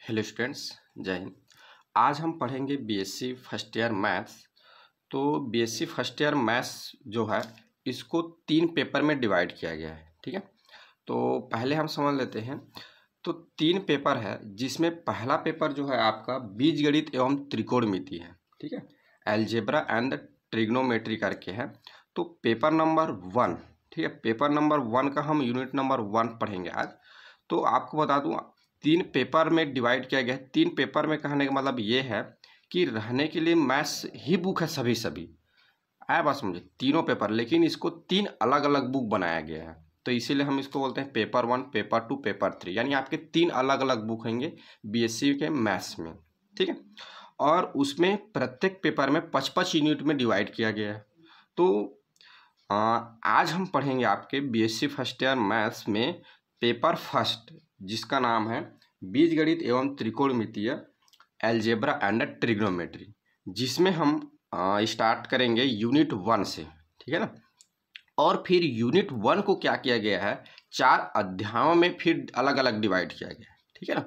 Hello students, जय हिंद। आज हम पढ़ेंगे बीएससी फर्स्ट ईयर मैथ्स। तो बीएससी फर्स्ट ईयर मैथ्स जो है इसको 3 पेपर में डिवाइड किया गया है। ठीक है, तो पहले हम समझ लेते हैं। तो 3 पेपर है जिसमें पहला पेपर जो है आपका बीजगणित एवं त्रिकोणमिति है। ठीक है, एलजेब्रा एंड ट्रिग्नोमेट्री करके है। तो पेपर नंबर 1, ठीक है, पेपर नंबर 1 का हम यूनिट नंबर 1 पढ़ेंगे आज। तो आपको बता दूं 3 पेपर में डिवाइड किया गया है। 3 पेपर में कहने का मतलब ये है कि रहने के लिए मैथ्स ही बुक है सभी आया बात समझे, तीनों पेपर, लेकिन इसको 3 अलग अलग बुक बनाया गया है। तो इसीलिए हम इसको बोलते हैं पेपर 1, पेपर 2, पेपर 3, यानी आपके 3 अलग अलग बुक होंगे बीएससी के मैथ्स में। ठीक है, और उसमें प्रत्येक पेपर में 55 यूनिट में डिवाइड किया गया है। तो आज हम पढ़ेंगे आपके बीएससी फर्स्ट ईयर मैथ्स में पेपर फर्स्ट, जिसका नाम है बीजगणित एवं त्रिकोणमितीय एलजेब्रा एंड ट्रिग्नोमेट्री, जिसमें हम स्टार्ट करेंगे यूनिट 1 से। ठीक है ना, और फिर यूनिट 1 को क्या किया गया है, 4 अध्यायों में फिर अलग अलग डिवाइड किया गया है। ठीक है ना,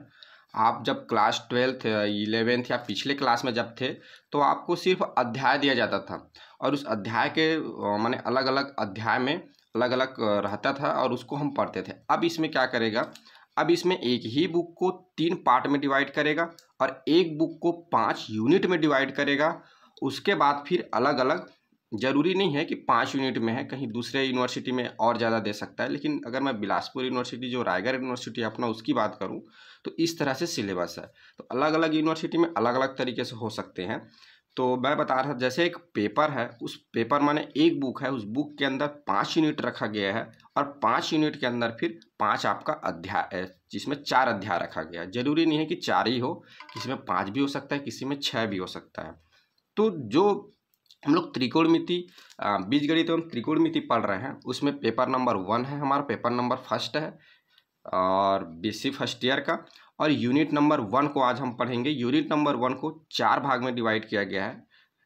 आप जब क्लास 12th 11th या पिछले क्लास में जब थे तो आपको सिर्फ अध्याय दिया जाता था, और उस अध्याय के माने अलग अलग अध्याय में अलग अलग रहता था और उसको हम पढ़ते थे। अब इसमें क्या करेगा, अब इसमें एक ही बुक को 3 पार्ट में डिवाइड करेगा और एक बुक को 5 यूनिट में डिवाइड करेगा। उसके बाद फिर अलग अलग, जरूरी नहीं है कि 5 यूनिट में है, कहीं दूसरे यूनिवर्सिटी में और ज़्यादा दे सकता है, लेकिन अगर मैं बिलासपुर यूनिवर्सिटी जो रायगढ़ यूनिवर्सिटी अपना उसकी बात करूं तो इस तरह से सिलेबस है। तो अलग अलग यूनिवर्सिटी में अलग अलग तरीके से हो सकते हैं। तो मैं बता रहा था, जैसे एक पेपर है, उस पेपर माने एक बुक है, उस बुक के अंदर 5 यूनिट रखा गया है और 5 यूनिट के अंदर फिर 5 आपका अध्याय है, जिसमें 4 अध्याय रखा गया है। जरूरी नहीं है कि 4 ही हो, किसी में 5 भी हो सकता है, किसी में 6 भी हो सकता है। तो जो हम लोग त्रिकोणमिति बीजगणित एवं त्रिकोणमिति पढ़ रहे हैं उसमें पेपर नंबर 1 है हमारा, पेपर नंबर फर्स्ट है और बीएससी फर्स्ट ईयर का। और यूनिट नंबर 1 को आज हम पढ़ेंगे। यूनिट नंबर 1 को 4 भाग में डिवाइड किया गया है,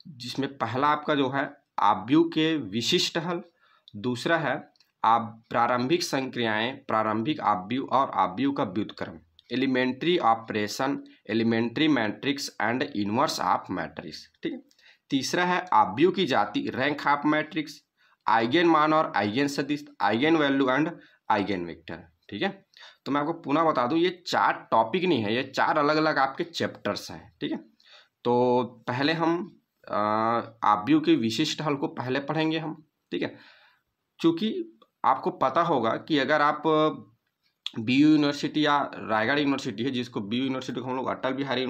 जिसमें पहला आपका जो है आव्यूह के विशिष्ट हल, दूसरा है आप प्रारंभिक संक्रियाएं, प्रारंभिक आव्यूह और आव्यूह का व्युत्क्रम, elementary operation, elementary matrix and inverse of matrix. ठीक है, तीसरा है आव्यूह की जाति, रैंक ऑफ मैट्रिक्स, आइगेन मान और आइगेन सदिश, eigen value and eigen vector. ठीक है, तो मैं आपको पुनः बता दूं ये 4 टॉपिक नहीं है, ये 4 अलग अलग आपके चैप्टर्स हैं। ठीक है, तो पहले हम आव्यूह के विशिष्ट हल को पहले पढ़ेंगे हम। ठीक है, चूँकि आपको पता होगा कि अगर आप बीयू यूनिवर्सिटी या रायगढ़ यूनिवर्सिटी है, जिसको बीयू यूनिवर्सिटी को हम लोग अटल बिहारी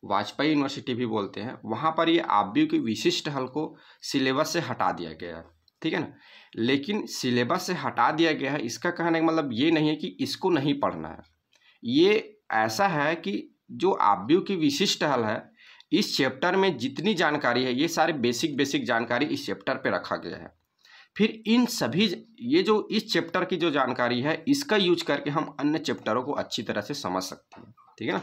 वाजपेयी यूनिवर्सिटी भी बोलते हैं, वहाँ पर ये आव्यूह के विशिष्ट हल को सिलेबस से हटा दिया गया है। ठीक है ना, लेकिन सिलेबस से हटा दिया गया है, इसका कहने का मतलब ये नहीं है कि इसको नहीं पढ़ना है। ये ऐसा है कि जो आव्यूह की विशिष्ट हल है, इस चैप्टर में जितनी जानकारी है ये सारे बेसिक जानकारी इस चैप्टर पे रखा गया है। फिर इन सभी, ये जो इस चैप्टर की जो जानकारी है इसका यूज करके हम अन्य चैप्टरों को अच्छी तरह से समझ सकते हैं। ठीक है ना,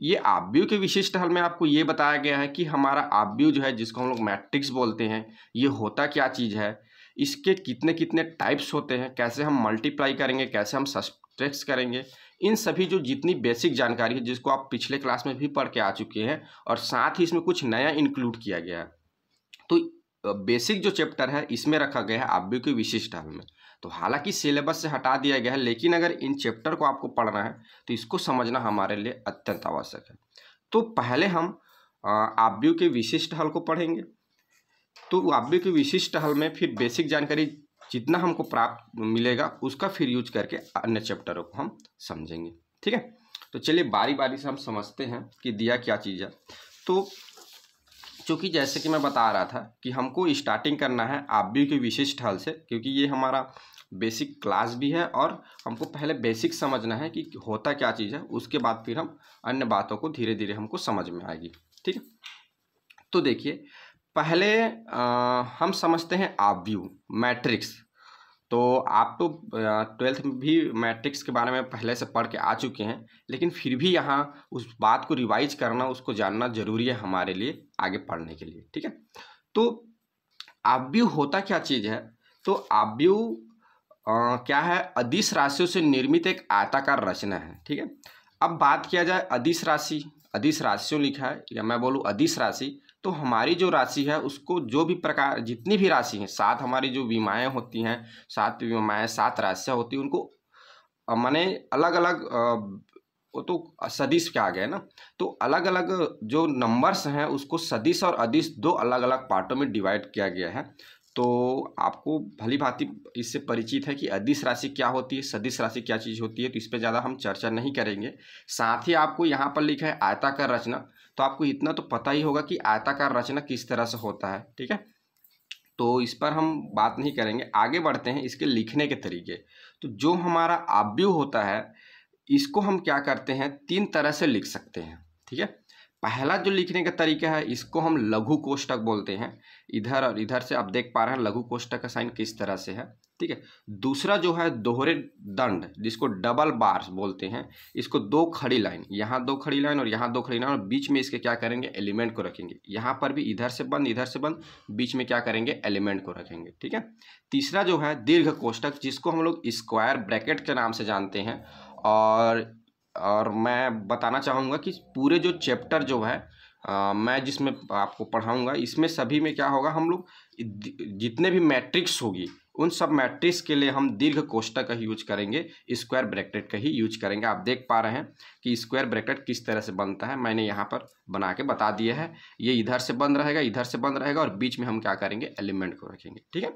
ये आव्यूह के विशिष्ट हल में आपको ये बताया गया है कि हमारा आव्यूह जो है, जिसको हम लोग मैट्रिक्स बोलते हैं, ये होता क्या चीज़ है, इसके कितने कितने टाइप्स होते हैं, कैसे हम मल्टीप्लाई करेंगे, कैसे हम सब्ट्रैक्ट करेंगे, इन सभी जो जितनी बेसिक जानकारी है, जिसको आप पिछले क्लास में भी पढ़ के आ चुके हैं, और साथ ही इसमें कुछ नया इंक्लूड किया गया है। तो बेसिक जो चैप्टर है इसमें रखा गया है आव्यूह के विशिष्ट हल में। तो हालांकि सिलेबस से हटा दिया गया है, लेकिन अगर इन चैप्टर को आपको पढ़ना है तो इसको समझना हमारे लिए अत्यंत आवश्यक है। तो पहले हम आव्यूह के विशिष्ट हल को पढ़ेंगे। तो आव्यूह के विशिष्ट हल में फिर बेसिक जानकारी जितना हमको प्राप्त मिलेगा उसका फिर यूज करके अन्य चैप्टरों को हम समझेंगे। ठीक है, तो चलिए बारी बारी से हम समझते हैं कि दिया क्या चीज़ है। तो चूँकि जैसे कि मैं बता रहा था कि हमको स्टार्टिंग करना है आव्यूह के विशिष्ट हल से, क्योंकि ये हमारा बेसिक क्लास भी है और हमको पहले बेसिक समझना है कि होता क्या चीज़ है, उसके बाद फिर हम अन्य बातों को धीरे धीरे हमको समझ में आएगी। ठीक है, तो देखिए पहले हम समझते हैं आव्यूह मैट्रिक्स। तो आप तो 12th में भी मैट्रिक्स के बारे में पहले से पढ़ के आ चुके हैं, लेकिन फिर भी यहाँ उस बात को रिवाइज करना, उसको जानना जरूरी है हमारे लिए आगे पढ़ने के लिए। ठीक है, तो आव्यूह होता क्या चीज़ है, तो आव्यूह क्या है, अदिश राशियों से निर्मित एक आयताकार रचना है। ठीक है, अब बात किया जाए अदिश राशि, अदिश राशियों लिखा है या मैं बोलूँ अदिश राशि, तो हमारी जो राशि है उसको जो भी प्रकार जितनी भी राशि हैं, 7 हमारी जो विमाएँ होती हैं, 7 विमाएँ 7 राशियाँ होती हैं, उनको माने अलग अलग वो तो सदिश के आ गए ना, तो अलग अलग जो नंबर्स हैं उसको सदिश और अदिश 2 अलग अलग पार्टों में डिवाइड किया गया है। तो आपको भली भांति इससे परिचित है कि अदिश राशि क्या होती है, सदिश राशि क्या चीज़ होती है, तो इस पर ज़्यादा हम चर्चा नहीं करेंगे। साथ ही आपको यहाँ पर लिखा है आयताकार रचना, तो आपको इतना तो पता ही होगा कि आयताकार रचना किस तरह से होता है, ठीक है। तो इस पर हम बात नहीं करेंगे, आगे बढ़ते हैं इसके लिखने के तरीके। तो जो हमारा आव्यूह होता है इसको हम क्या करते हैं, 3 तरह से लिख सकते हैं, ठीक है। पहला जो लिखने का तरीका है इसको हम लघु कोष्ठक बोलते हैं। इधर और इधर से आप देख पा रहे हैं लघु कोष्ठक का साइन किस तरह से है, ठीक है। दूसरा जो है दोहरे दंड, जिसको डबल बार्स बोलते हैं, इसको 2 खड़ी लाइन, यहाँ 2 खड़ी लाइन और यहाँ 2 खड़ी लाइन, और बीच में इसके क्या करेंगे, एलिमेंट को रखेंगे। यहाँ पर भी इधर से बंद इधर से बंद, बीच में क्या करेंगे, एलिमेंट को रखेंगे, ठीक है। तीसरा जो है दीर्घ कोष्ठक, जिसको हम लोग स्क्वायर ब्रैकेट के नाम से जानते हैं। और मैं बताना चाहूँगा कि पूरे जो चैप्टर जो है मैं जिसमें आपको पढ़ाऊँगा, इसमें सभी में क्या होगा, हम लोग जितने भी मैट्रिक्स होगी उन सब मैट्रिक्स के लिए हम दीर्घ कोष्ठक का ही यूज करेंगे, स्क्वायर ब्रैकेट का ही यूज करेंगे। आप देख पा रहे हैं कि स्क्वायर ब्रैकेट किस तरह से बनता है, मैंने यहाँ पर बना के बता दिया है। ये इधर से बंद रहेगा, इधर से बंद रहेगा, और बीच में हम क्या करेंगे, एलिमेंट को रखेंगे, ठीक है।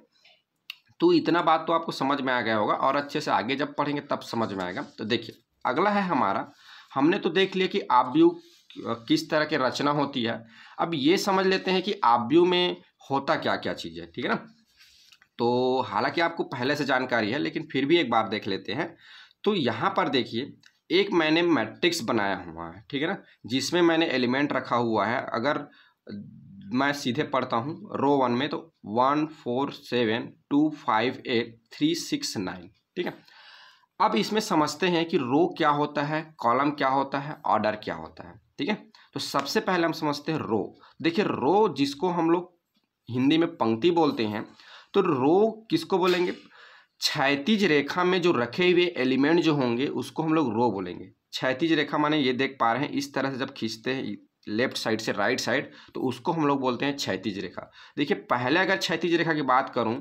तो इतना बात तो आपको समझ में आ गया होगा, और अच्छे से आगे जब पढ़ेंगे तब समझ में आएगा। तो देखिए अगला है हमारा, हमने तो देख लिया कि आव्यूह किस तरह की रचना होती है। अब ये समझ लेते हैं कि आव्यूह में होता क्या क्या चीज़ है, ठीक है ना। तो हालांकि आपको पहले से जानकारी है, लेकिन फिर भी एक बार देख लेते हैं। तो यहाँ पर देखिए एक मैंने मैट्रिक्स बनाया हुआ है, ठीक है ना, जिसमें मैंने एलिमेंट रखा हुआ है। अगर मैं सीधे पढ़ता हूँ रो 1 में, तो 1 4 7 2 5 8 3 6 9, ठीक है। अब इसमें समझते हैं कि रो क्या होता है, कॉलम क्या होता है, ऑर्डर क्या होता है, ठीक है। तो सबसे पहले हम समझते हैं रो। देखिए रो जिसको हम लोग हिंदी में पंक्ति बोलते हैं, तो रो किसको बोलेंगे, क्षैतिज रेखा में जो रखे हुए एलिमेंट जो होंगे उसको हम लोग रो बोलेंगे। क्षैतिज रेखा माने ये देख पा रहे हैं इस तरह से जब खींचते हैं लेफ्ट साइड से राइट साइड, तो उसको हम लोग बोलते हैं क्षैतिज रेखा। देखिए पहले अगर क्षैतिज रेखा की बात करूं,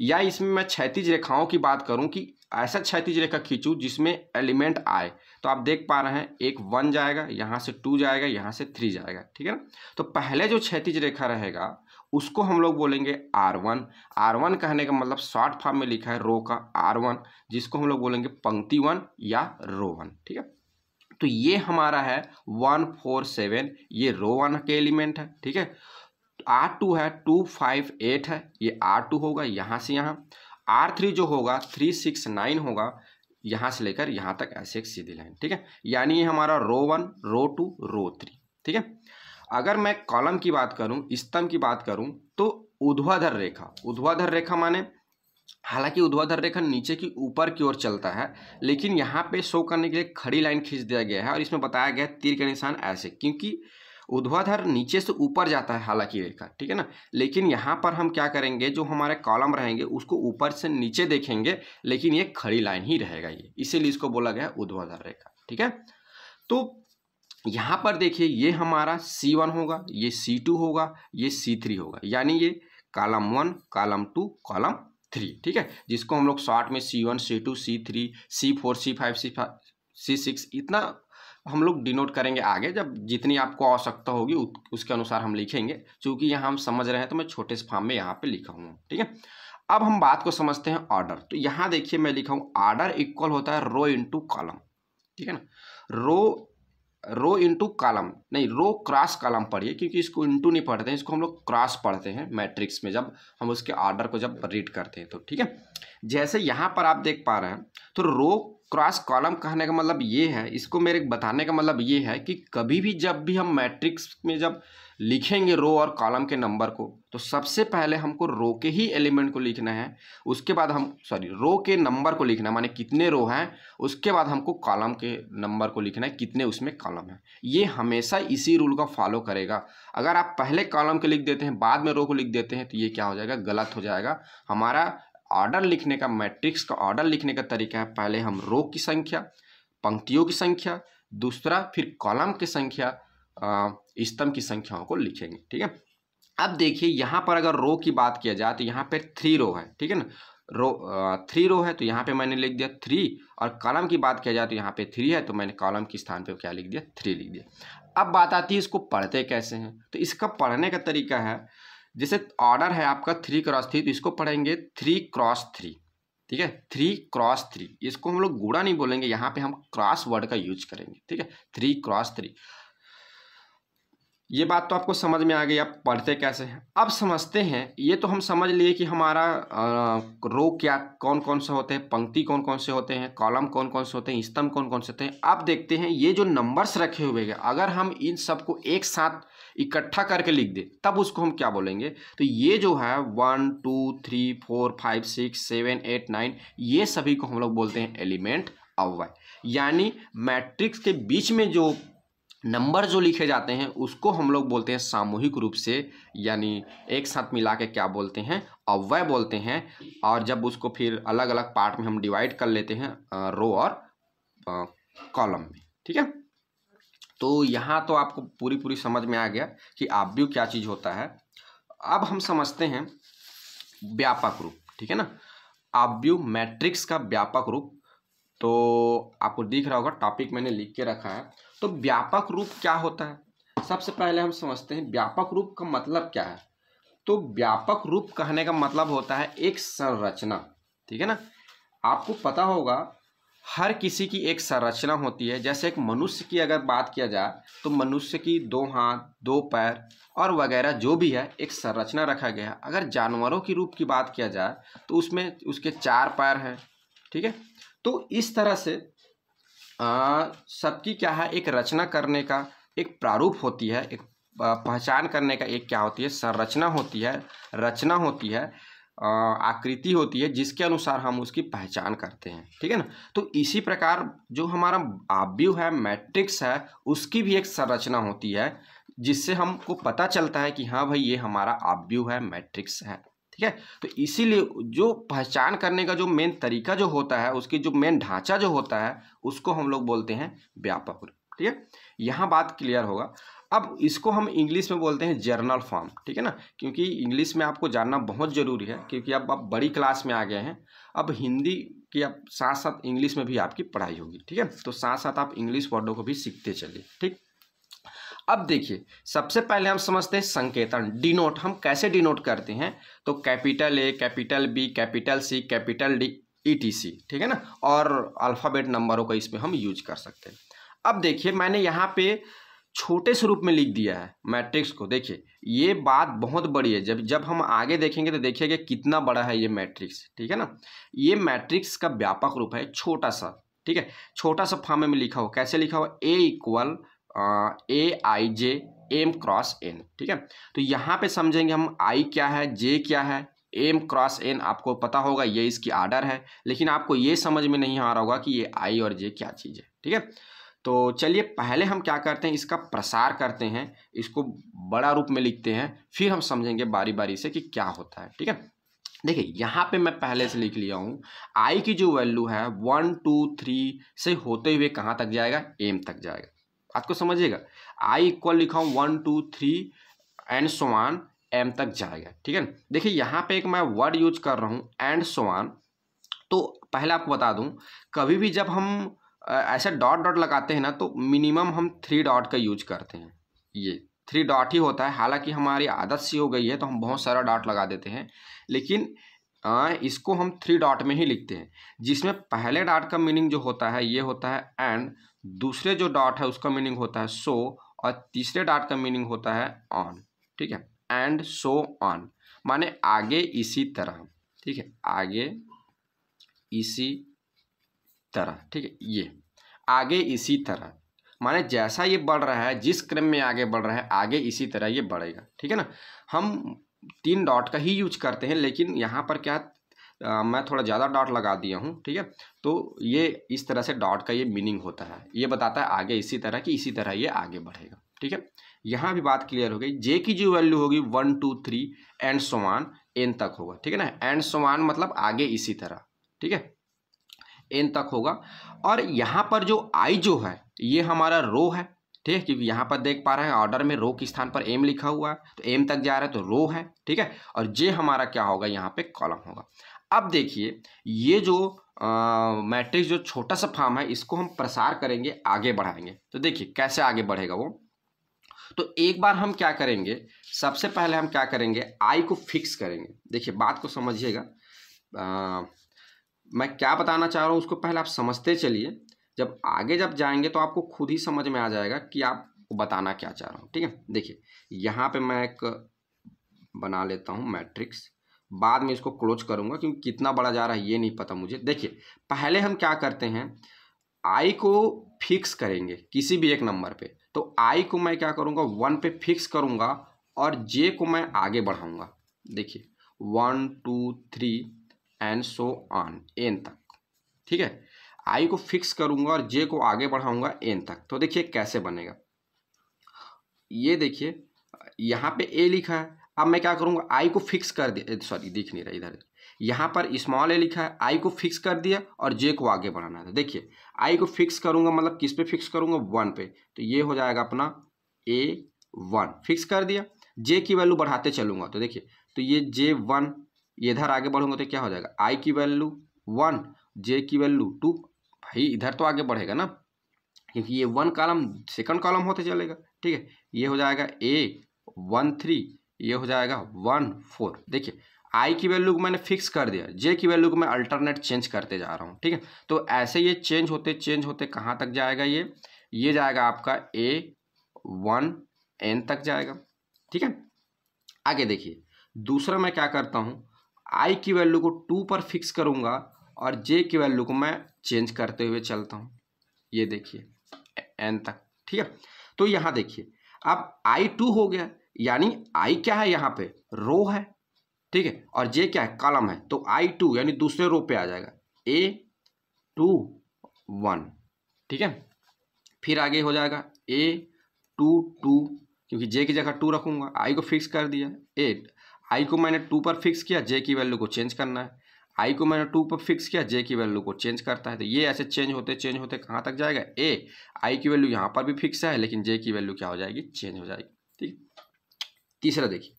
या इसमें मैं क्षैतिज रेखाओं की बात करूं कि ऐसा क्षैतिज रेखा खींचूं जिसमें एलिमेंट आए, तो आप देख पा रहे हैं एक 1 जाएगा, यहाँ से 2 जाएगा, यहाँ से 3 जाएगा, ठीक है ना। तो पहले जो क्षैतिज रेखा रहेगा उसको हम लोग बोलेंगे R1। R1 कहने का मतलब शॉर्ट फॉर्म में लिखा है रो का R1, जिसको हम लोग बोलेंगे पंक्ति 1 या रो 1, ठीक है। तो ये हमारा है 1 4 7, ये रो 1 के एलिमेंट है, ठीक है। R2 है 2 5 8 है, ये R2 होगा यहाँ से यहाँ। R3 जो होगा 3 6 9 होगा, यहाँ से लेकर यहाँ तक ऐसे एक सीधी लाइन, ठीक है। यानी ये हमारा रो 1 रो 2 रो 3, ठीक है। अगर मैं कॉलम की बात करूं, स्तंभ की बात करूं, तो ऊर्ध्वाधर रेखा, ऊर्ध्वाधर रेखा माने हालांकि ऊर्ध्वाधर रेखा नीचे की ऊपर की ओर चलता है, लेकिन यहाँ पे शो करने के लिए खड़ी लाइन खींच दिया गया है, और इसमें बताया गया है तीर का निशान ऐसे, क्योंकि ऊर्ध्वाधर नीचे से ऊपर जाता है हालांकि रेखा, ठीक है ना। लेकिन यहाँ पर हम क्या करेंगे, जो हमारे कॉलम रहेंगे उसको ऊपर से नीचे देखेंगे, लेकिन ये खड़ी लाइन ही रहेगा, ये इसीलिए इसको बोला गया ऊर्ध्वाधर रेखा, ठीक है। तो यहाँ पर देखिए ये हमारा C1 होगा, ये C2 होगा, ये C3 होगा, यानी ये कॉलम 1 कॉलम 2 कॉलम 3, ठीक है, जिसको हम लोग शॉर्ट में C1 C2 C3 C4 C5 C6 इतना हम लोग डिनोट करेंगे आगे, जब जितनी आपको आवश्यकता होगी उसके अनुसार हम लिखेंगे। चूंकि यहाँ हम समझ रहे हैं तो मैं छोटे से फॉर्म में यहाँ पे लिखा हूँ, ठीक है। अब हम बात को समझते हैं ऑर्डर। तो यहाँ देखिए मैं लिखा हूँ ऑर्डर इक्वल होता है रो इंटू कॉलम, ठीक है ना। रो इंटू कॉलम नहीं, रो क्रॉस कॉलम पढ़िए, क्योंकि इसको इंटू नहीं पढ़ते हैं, इसको हम लोग क्रॉस पढ़ते हैं मैट्रिक्स में जब हम उसके ऑर्डर को जब रीड करते हैं, तो ठीक है। जैसे यहाँ पर आप देख पा रहे हैं, तो रो क्रॉस कॉलम कहने का मतलब ये है, इसको मेरे बताने का मतलब ये है कि कभी भी जब भी हम मैट्रिक्स में जब लिखेंगे रो और कॉलम के नंबर को, तो सबसे पहले हमको रो के ही एलिमेंट को लिखना है, उसके बाद रो के नंबर को लिखना है, माने कितने रो हैं, उसके बाद हमको कॉलम के नंबर को लिखना है, कितने उसमें कॉलम है। ये हमेशा इसी रूल का फॉलो करेगा। अगर आप पहले कॉलम के लिख देते हैं बाद में रो को लिख देते हैं, तो ये क्या हो जाएगा, गलत हो जाएगा। हमारा ऑर्डर लिखने का, मैट्रिक्स का ऑर्डर लिखने का तरीका है, पहले हम रो की संख्या, पंक्तियों की संख्या, दूसरा फिर कॉलम की संख्या, स्तंभ की संख्याओं को लिखेंगे। ठीक है, अब देखिए यहाँ पर अगर रो की बात किया जाए तो यहाँ पे 3 रो है। ठीक है ना, 3 रो है तो यहाँ पे मैंने लिख दिया 3, और कॉलम की बात किया जाए तो यहाँ पे 3 है तो मैंने कॉलम के स्थान पे क्या लिख दिया, 3 लिख दिया। अब बात आती है इसको पढ़ते कैसे हैं। तो इसका पढ़ने का तरीका है, जैसे ऑर्डर है आपका 3x3 तो इसको पढ़ेंगे 3x3। ठीक है, 3x3, इसको हम लोग गुणा नहीं बोलेंगे, यहाँ पे हम क्रॉस वर्ड का यूज करेंगे। ठीक है, 3x3। ये बात तो आपको समझ में आ गई, आप पढ़ते कैसे हैं। अब समझते हैं, ये तो हम समझ लिए कि हमारा रो क्या कौन कौन से होते हैं, पंक्ति कौन कौन से होते हैं, कॉलम कौन कौन से होते हैं, स्तंभ कौन कौन से होते हैं। अब देखते हैं ये जो नंबर्स रखे हुए हैं, अगर हम इन सबको एक साथ इकट्ठा करके लिख दें तब उसको हम क्या बोलेंगे। तो ये जो है 1 2 3 4 5 6 7 8 9, ये सभी को हम लोग बोलते हैं एलिमेंट अव्यय। यानी मैट्रिक्स के बीच में जो नंबर जो लिखे जाते हैं उसको हम लोग बोलते हैं सामूहिक रूप से, यानी एक साथ मिला के क्या बोलते हैं, अव्यय बोलते हैं। और जब उसको फिर अलग अलग पार्ट में हम डिवाइड कर लेते हैं रो और कॉलम में। ठीक है, तो यहाँ तो आपको पूरी समझ में आ गया कि आव्यूह क्या चीज़ होता है। अब हम समझते हैं व्यापक रूप। ठीक है ना, आव्यूह मैट्रिक्स का व्यापक रूप। तो आपको दिख रहा होगा, टॉपिक मैंने लिख के रखा है। तो व्यापक रूप क्या होता है, सबसे पहले हम समझते हैं व्यापक रूप का मतलब क्या है। तो व्यापक रूप कहने का मतलब होता है एक संरचना। ठीक है ना, आपको पता होगा हर किसी की एक संरचना होती है। जैसे एक मनुष्य की अगर बात किया जाए तो मनुष्य की 2 हाथ 2 पैर और वगैरह जो भी है एक संरचना रखा गया है। अगर जानवरों की रूप की बात किया जाए तो उसमें उसके 4 पैर हैं। ठीक है, तो इस तरह से सबकी क्या है, एक रचना करने का एक प्रारूप होती है, एक पहचान करने का एक क्या होती है, संरचना होती है, रचना होती है, आकृति होती है, जिसके अनुसार हम उसकी पहचान करते हैं। ठीक है ना, तो इसी प्रकार जो हमारा आव्यूह है, मैट्रिक्स है, उसकी भी एक संरचना होती है जिससे हमको पता चलता है कि हाँ भाई ये हमारा आव्यूह है, मैट्रिक्स है। ठीक है, तो इसीलिए जो पहचान करने का जो मेन तरीका जो होता है, उसकी जो मेन ढांचा जो होता है, उसको हम लोग बोलते हैं व्यापक रूप। ठीक है, यहाँ बात क्लियर होगा। अब इसको हम इंग्लिश में बोलते हैं जर्नल फॉर्म। ठीक है ना, क्योंकि इंग्लिश में आपको जानना बहुत ज़रूरी है, क्योंकि अब आप बड़ी क्लास में आ गए हैं। अब हिंदी की अब साथ साथ इंग्लिश में भी आपकी पढ़ाई होगी। ठीक है, तो साथ साथ आप इंग्लिश वर्डों को भी सीखते चलिए। ठीक, अब देखिए सबसे पहले हम समझते हैं संकेतन, डिनोट। हम कैसे डिनोट करते हैं, तो capital A, capital B, capital C, capital D, ETC। ठीक है ना, और अल्फ़ाबेट नंबरों का इसमें हम यूज कर सकते हैं। अब देखिए मैंने यहाँ पे छोटे स्वरूप में लिख दिया है मैट्रिक्स को। देखिए ये बात बहुत बड़ी है, जब हम आगे देखेंगे तो देखिएगा कितना बड़ा है ये मैट्रिक्स। ठीक है ना, ये मैट्रिक्स का व्यापक रूप है छोटा सा। ठीक है, छोटा सा फॉर्म में लिखा हुआ, कैसे लिखा हुआ, A=AIJ M×N। ठीक है, तो यहाँ पे समझेंगे हम I क्या है, J क्या है, M×N आपको पता होगा ये इसकी आर्डर है, लेकिन आपको ये समझ में नहीं आ रहा होगा कि ये I और J क्या चीज़ है। ठीक है, तो चलिए पहले हम क्या करते हैं, इसका प्रसार करते हैं, इसको बड़ा रूप में लिखते हैं, फिर हम समझेंगे बारी बारी से कि क्या होता है। ठीक है, देखिए यहाँ पे मैं पहले से लिख लिया हूँ, I की जो वैल्यू है 1 2 3 से होते हुए कहाँ तक जाएगा, M तक जाएगा। आपको समझिएगा, I इक्वल लिखा हूँ 1 2 3 एंड सो ऑन M तक जाएगा। ठीक है, देखिए यहाँ पे एक मैं वर्ड यूज कर रहा हूँ एंड सो ऑन। तो पहले आपको बता दूँ, कभी भी जब हम ऐसे डॉट डॉट लगाते हैं ना, तो मिनिमम हम 3 डॉट का यूज करते हैं। ये 3 डॉट ही होता है, हालांकि हमारी आदत सी हो गई है तो हम बहुत सारा डॉट लगा देते हैं, लेकिन इसको हम 3 डॉट में ही लिखते हैं, जिसमें पहले डॉट का मीनिंग जो होता है ये होता है एंड, दूसरे जो डॉट है उसका मीनिंग होता है सो, और तीसरे डॉट का मीनिंग होता है ऑन। ठीक है, एंड सो ऑन माने आगे इसी तरह। ठीक है, आगे इसी तरह। ठीक है, ये आगे इसी तरह माने जैसा ये बढ़ रहा है, जिस क्रम में आगे बढ़ रहा है, आगे इसी तरह ये बढ़ेगा। ठीक है ना, हम 3 डॉट का ही यूज करते हैं, लेकिन यहाँ पर क्या मैं थोड़ा ज़्यादा डॉट लगा दिया हूँ। ठीक है, तो ये इस तरह से डॉट का ये मीनिंग होता है, ये बताता है आगे इसी तरह कि इसी तरह ये आगे बढ़ेगा। ठीक है, यहाँ भी बात क्लियर हो गई। J की जो वैल्यू होगी 1 2 3 एंड सो ऑन N तक होगा। ठीक है ना, एंड सो ऑन मतलब आगे इसी तरह। ठीक है, एन तक होगा। और यहाँ पर जो आई जो है ये हमारा रो है, ठीक है, क्योंकि यहाँ पर देख पा रहे हैं ऑर्डर में रो के स्थान पर एम लिखा हुआ है, तो एम तक जा रहा है तो रो है, ठीक है। और जे हमारा क्या होगा, यहाँ पे कॉलम होगा। अब देखिए ये जो मैट्रिक्स जो छोटा सा फॉर्म है इसको हम प्रसार करेंगे, आगे बढ़ाएंगे। तो देखिए कैसे आगे बढ़ेगा वो। तो एक बार हम क्या करेंगे, सबसे पहले हम क्या करेंगे, आई को फिक्स करेंगे। देखिए बात को समझिएगा, मैं क्या बताना चाह रहा हूँ उसको पहले आप समझते चलिए, जब आगे जब जाएंगे तो आपको खुद ही समझ में आ जाएगा कि आपको बताना क्या चाह रहा हूँ, ठीक है। देखिए यहाँ पे मैं एक बना लेता हूँ मैट्रिक्स, बाद में इसको क्लोज करूँगा क्योंकि कितना बड़ा जा रहा है ये नहीं पता मुझे। देखिए पहले हम क्या करते हैं, आई को फिक्स करेंगे किसी भी एक नंबर पे, तो आई को मैं क्या करूँगा 1 पे फिक्स करूँगा और जे को मैं आगे बढ़ाऊँगा। देखिए 1 2 3 एंड सो ऑन एन तक, ठीक है। आई को फिक्स करूँगा और जे को आगे बढ़ाऊँगा एन तक। तो देखिए कैसे बनेगा, ये देखिए यहाँ पे ए लिखा है, अब मैं क्या करूँगा आई को फिक्स कर दिया, सॉरी दिख नहीं रहा इधर, यहाँ पर स्मॉल ए लिखा है, आई को फिक्स कर दिया और जे को आगे बढ़ाना है। देखिए आई को फिक्स करूँगा मतलब किस पे फिक्स करूँगा, 1 पे, तो ये हो जाएगा अपना A1 फिक्स कर दिया। जे की वैल्यू बढ़ाते चलूँगा तो देखिए, तो ये J1, ये इधर आगे बढ़ूंगा तो क्या हो जाएगा, आई की वैल्यू 1, जे की वैल्यू 2, भाई इधर तो आगे बढ़ेगा ना क्योंकि ये 1 कॉलम सेकंड कॉलम होते चलेगा, ठीक है। ये हो जाएगा A1 3, ये हो जाएगा 1 4। देखिए आई की वैल्यू को मैंने फिक्स कर दिया, जे की वैल्यू को मैं अल्टरनेट चेंज करते जा रहा हूँ, ठीक है। तो ऐसे ये चेंज होते कहाँ तक जाएगा, ये जाएगा आपका A1 N तक जाएगा, ठीक है। आगे देखिए दूसरा मैं क्या करता हूँ, आई की वैल्यू को 2 पर फिक्स करूँगा और जे की वैल्यू को मैं चेंज करते हुए चलता हूँ, ये देखिए N तक, ठीक है। तो यहाँ देखिए अब I2 हो गया, यानी I क्या है यहाँ पे, रो है, ठीक है, और जे क्या है, कॉलम है, तो I2 यानी दूसरे रो पे आ जाएगा A2 1, ठीक है। फिर आगे हो जाएगा A2 2, क्योंकि जे की जगह 2 रखूंगा, आई को फिक्स कर दिया 8, आई को मैंने 2 पर फिक्स किया, जे की वैल्यू को चेंज करना है, आई को मैंने 2 पर फिक्स किया, जे की वैल्यू को चेंज करता है। तो ये ऐसे चेंज होते कहाँ तक जाएगा, आई की वैल्यू यहाँ पर भी फिक्स है लेकिन जे की वैल्यू क्या हो जाएगी, चेंज हो जाएगी, ठीक। तीसरा देखिए,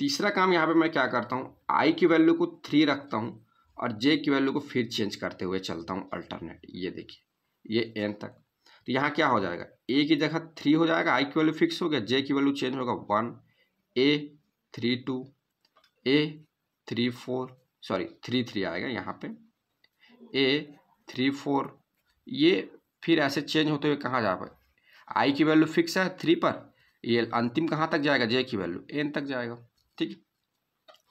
तीसरा काम यहाँ पे मैं क्या करता हूँ, आई की वैल्यू को 3 रखता हूँ और जे की वैल्यू को फिर चेंज करते हुए चलता हूँ अल्टरनेट, ये देखिए ये एन तक। तो यहाँ क्या हो जाएगा, ए की जगह 3 हो जाएगा, आई की वैल्यू फिक्स हो गया, जे की वैल्यू चेंज होगा 1, A3 2, A3 4, सॉरी 3 3 आएगा यहाँ पे, A3 4, ये फिर ऐसे चेंज होते हुए कहाँ जा पाए, आई की वैल्यू फिक्स है 3 पर, ये अंतिम कहाँ तक जाएगा, जे की वैल्यू एन तक जाएगा, ठीक।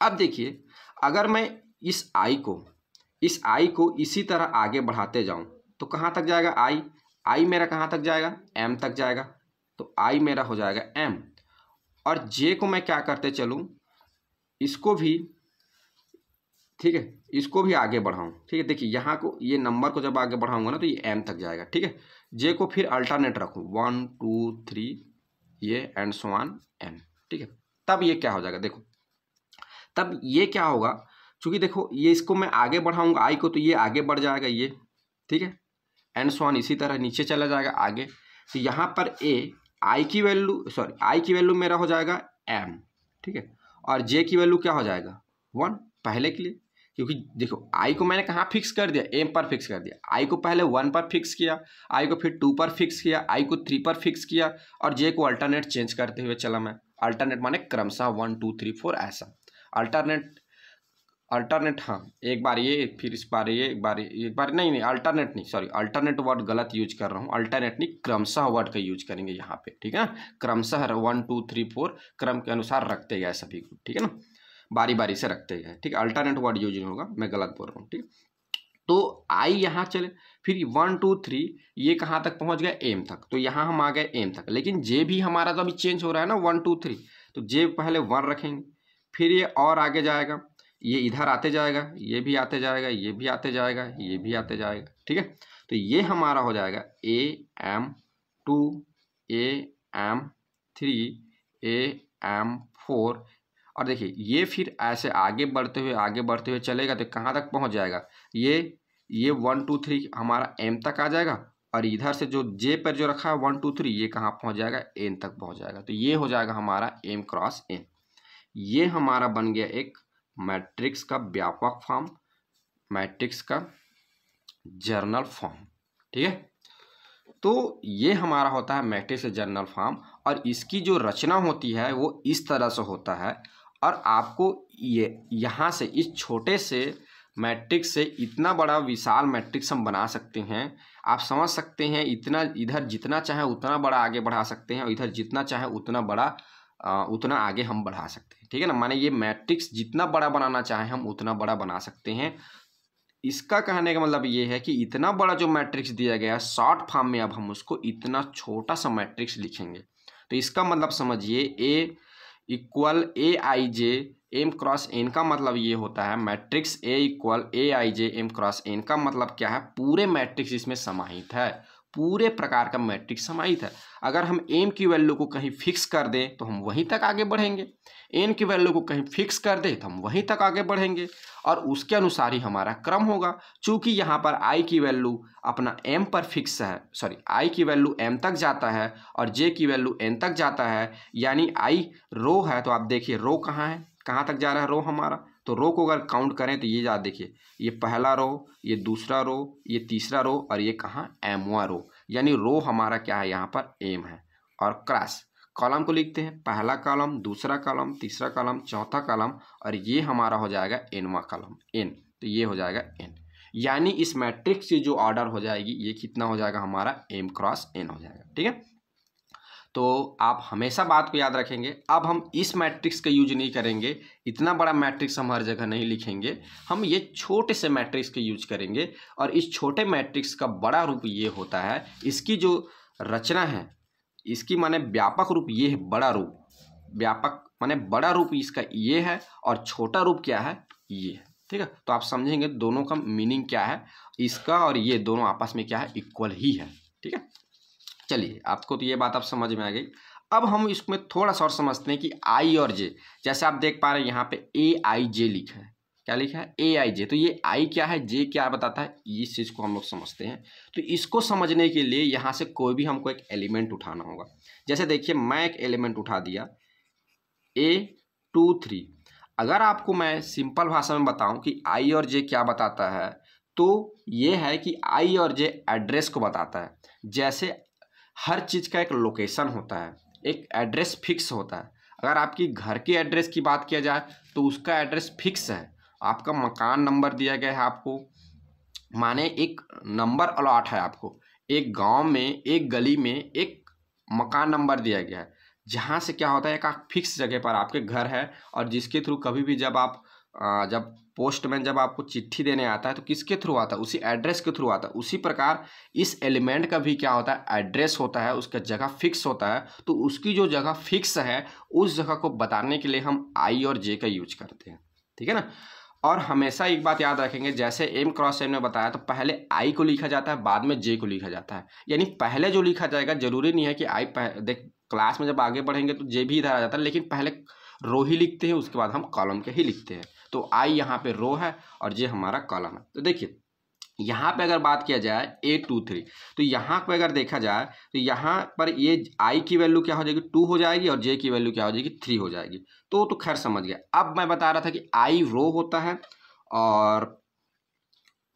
अब देखिए अगर मैं इस आई को इसी तरह आगे बढ़ाते जाऊं तो कहाँ तक जाएगा, आई मेरा कहाँ तक जाएगा, एम तक जाएगा, तो आई मेरा हो जाएगा एम। और जे को मैं क्या करते चलूं, इसको भी, ठीक है, इसको भी आगे बढ़ाऊं, ठीक है। देखिए यहाँ को, ये नंबर को जब आगे बढ़ाऊंगा ना तो ये एम तक जाएगा, ठीक है। जे को फिर अल्टरनेट रखूं 1 2 3, ये एंड सो ऑन एन, ठीक है। तब ये क्या हो जाएगा, देखो तब ये क्या होगा, चूंकि देखो ये इसको मैं आगे बढ़ाऊंगा आई को तो ये आगे बढ़ जाएगा ये, ठीक है, एंड सो ऑन इसी तरह नीचे चला जाएगा आगे। तो यहाँ पर आई की वैल्यू मेरा हो जाएगा एम, ठीक है, और जे की वैल्यू क्या हो जाएगा 1 पहले के लिए, क्योंकि देखो आई को मैंने कहाँ फिक्स कर दिया, एम पर फिक्स कर दिया, आई को पहले 1 पर फिक्स किया, आई को फिर 2 पर फिक्स किया, आई को 3 पर फिक्स किया और जे को अल्टरनेट चेंज करते हुए चला मैं, अल्टरनेट माने क्रमशः 1 2 3 4 ऐसा अल्टरनेट हाँ, एक बार ये फिर इस बार ये, एक बार नहीं अल्टरनेट नहीं, सॉरी अल्टरनेट वर्ड गलत यूज कर रहा हूँ, अल्टरनेट नहीं क्रमशः वर्ड का यूज करेंगे यहाँ पे, ठीक है ना, क्रमशः 1 2 3 4 क्रम के अनुसार रखते गए सभी को, ठीक है ना, बारी बारी से रखते गए, ठीक है, अल्टरनेट वर्ड यूज नहीं होगा, मैं गलत बोल रहा हूँ, ठीक। तो आई यहाँ चले, फिर 1 2 3 ये कहाँ तक पहुँच गया, एम तक, तो यहाँ हम आ गए एम तक, लेकिन जे भी हमारा तो अभी चेंज हो रहा है ना 1 2 3, तो जे पहले 1 रखेंगे, फिर ये और आगे जाएगा, ये इधर आते जाएगा, ये भी आते जाएगा, ये भी आते जाएगा, ये भी आते जाएगा, ठीक है। तो ये हमारा हो जाएगा AM2 AM3 AM4, और देखिए ये फिर ऐसे आगे बढ़ते हुए चलेगा तो कहाँ तक पहुँच जाएगा, ये ये 1 2 3 हमारा m तक आ जाएगा, और इधर से जो j पर जो रखा है 1 2 3 ये कहाँ पहुँच जाएगा, n तक पहुँच जाएगा। तो ये हो जाएगा हमारा m क्रॉस n। ये हमारा बन गया एक मैट्रिक्स का व्यापक फॉर्म, मैट्रिक्स का जर्नल फॉर्म। ठीक है, तो ये हमारा होता है मैट्रिक्स जर्नल फॉर्म, और इसकी जो रचना होती है वो इस तरह से होता है। और आपको ये यहाँ से इस छोटे से मैट्रिक्स से इतना बड़ा विशाल मैट्रिक्स हम बना सकते हैं। आप समझ सकते हैं, इतना इधर जितना चाहे उतना बड़ा आगे बढ़ा सकते हैं, और इधर जितना चाहे उतना बड़ा उतना आगे हम बढ़ा सकते हैं। ठीक है ना, माने ये मैट्रिक्स जितना बड़ा बनाना चाहे हम उतना बड़ा बना सकते हैं। इसका कहने का मतलब ये है कि इतना बड़ा जो मैट्रिक्स दिया गया है शॉर्ट फॉर्म में अब हम उसको इतना छोटा सा मैट्रिक्स लिखेंगे। तो इसका मतलब समझिए A equal a i j m cross n का मतलब ये होता है matrix A equal a i j m cross n का मतलब क्या है, पूरे मैट्रिक्स इसमें समाहित है, पूरे प्रकार का मैट्रिक्स समाहित है। अगर हम m की वैल्यू को कहीं फिक्स कर दें तो हम वहीं तक आगे बढ़ेंगे, n की वैल्यू को कहीं फिक्स कर दें तो हम वहीं तक आगे बढ़ेंगे, और उसके अनुसार ही हमारा क्रम होगा। चूंकि यहाँ पर i की वैल्यू अपना m पर फिक्स है, सॉरी i की वैल्यू m तक जाता है और j की वैल्यू n तक जाता है, यानी i रो है। तो आप देखिए रो कहाँ है, कहाँ तक जा रहा है रो हमारा, तो रो को अगर काउंट करें तो ये याद देखिए, ये पहला रो, ये दूसरा रो, ये तीसरा रो, और ये कहाँ m1 रो, यानी रो हमारा क्या है यहाँ पर m है। और क्रॉस कॉलम को लिखते हैं, पहला कॉलम, दूसरा कॉलम, तीसरा कॉलम, चौथा कॉलम, और ये हमारा हो जाएगा nवां कॉलम n। तो ये हो जाएगा n, यानी इस मैट्रिक्स की जो ऑर्डर हो जाएगी ये कितना हो जाएगा हमारा m क्रॉस n हो जाएगा। ठीक है, तो आप हमेशा बात को याद रखेंगे। अब हम इस मैट्रिक्स का यूज नहीं करेंगे, इतना बड़ा मैट्रिक्स हम हर जगह नहीं लिखेंगे, हम ये छोटे से मैट्रिक्स का यूज करेंगे। और इस छोटे मैट्रिक्स का बड़ा रूप ये होता है, इसकी जो रचना है, इसकी माने व्यापक रूप ये है, बड़ा रूप, व्यापक माने बड़ा रूप इसका ये है, और छोटा रूप क्या है, ये है। ठीक है, तो आप समझेंगे दोनों का मीनिंग क्या है, इसका और ये दोनों आपस में क्या है, इक्वल ही है। ठीक है, चलिए आपको तो ये बात अब समझ में आ गई। अब हम इसमें थोड़ा सा और समझते हैं कि आई और जे, जैसे आप देख पा रहे हैं यहाँ पे ए आई जे लिखा है, क्या लिखा है, ए आई जे। तो ये आई क्या है, जे क्या बताता है, इस चीज़ को हम लोग समझते हैं। तो इसको समझने के लिए यहाँ से कोई भी हमको एक एलिमेंट उठाना होगा। जैसे देखिए मैं एक एलिमेंट उठा दिया A23। अगर आपको मैं सिंपल भाषा में बताऊं कि आई और जे क्या बताता है, तो ये है कि आई और जे एड्रेस को बताता है। जैसे हर चीज़ का एक लोकेशन होता है, एक एड्रेस फिक्स होता है। अगर आपकी घर के एड्रेस की बात किया जाए तो उसका एड्रेस फिक्स है, आपका मकान नंबर दिया गया है आपको, माने एक नंबर अलॉट है आपको, एक गांव में एक गली में एक मकान नंबर दिया गया है, जहाँ से क्या होता है एक फिक्स जगह पर आपके घर है, और जिसके थ्रू कभी भी जब आप जब पोस्टमैन जब आपको चिट्ठी देने आता है तो किसके थ्रू आता है, उसी एड्रेस के थ्रू आता है। उसी प्रकार इस एलिमेंट का भी क्या होता है, एड्रेस होता है, उसका जगह फिक्स होता है। तो उसकी जो जगह फिक्स है उस जगह को बताने के लिए हम आई और जे का यूज करते हैं। ठीक है ना, और हमेशा एक बात याद रखेंगे, जैसे एम क्रॉस एन में बताया तो पहले आई को लिखा जाता है, बाद में जे को लिखा जाता है। यानी पहले जो लिखा जाएगा, जरूरी नहीं है कि आई देख क्लास में जब आगे बढ़ेंगे तो जे भी इधर आ जाता है, लेकिन पहले रो ही लिखते हैं, उसके बाद हम कॉलम के ही लिखते हैं। तो आई यहाँ पे रो है और जे हमारा कॉलम है। तो देखिए यहाँ पे अगर बात किया जाए A23, तो यहाँ पे अगर देखा जाए तो यहाँ पर ये आई की वैल्यू क्या हो जाएगी, 2 हो जाएगी, और जे की वैल्यू क्या हो जाएगी, 3 हो जाएगी। तो खैर समझ गया। अब मैं बता रहा था कि आई रो होता है और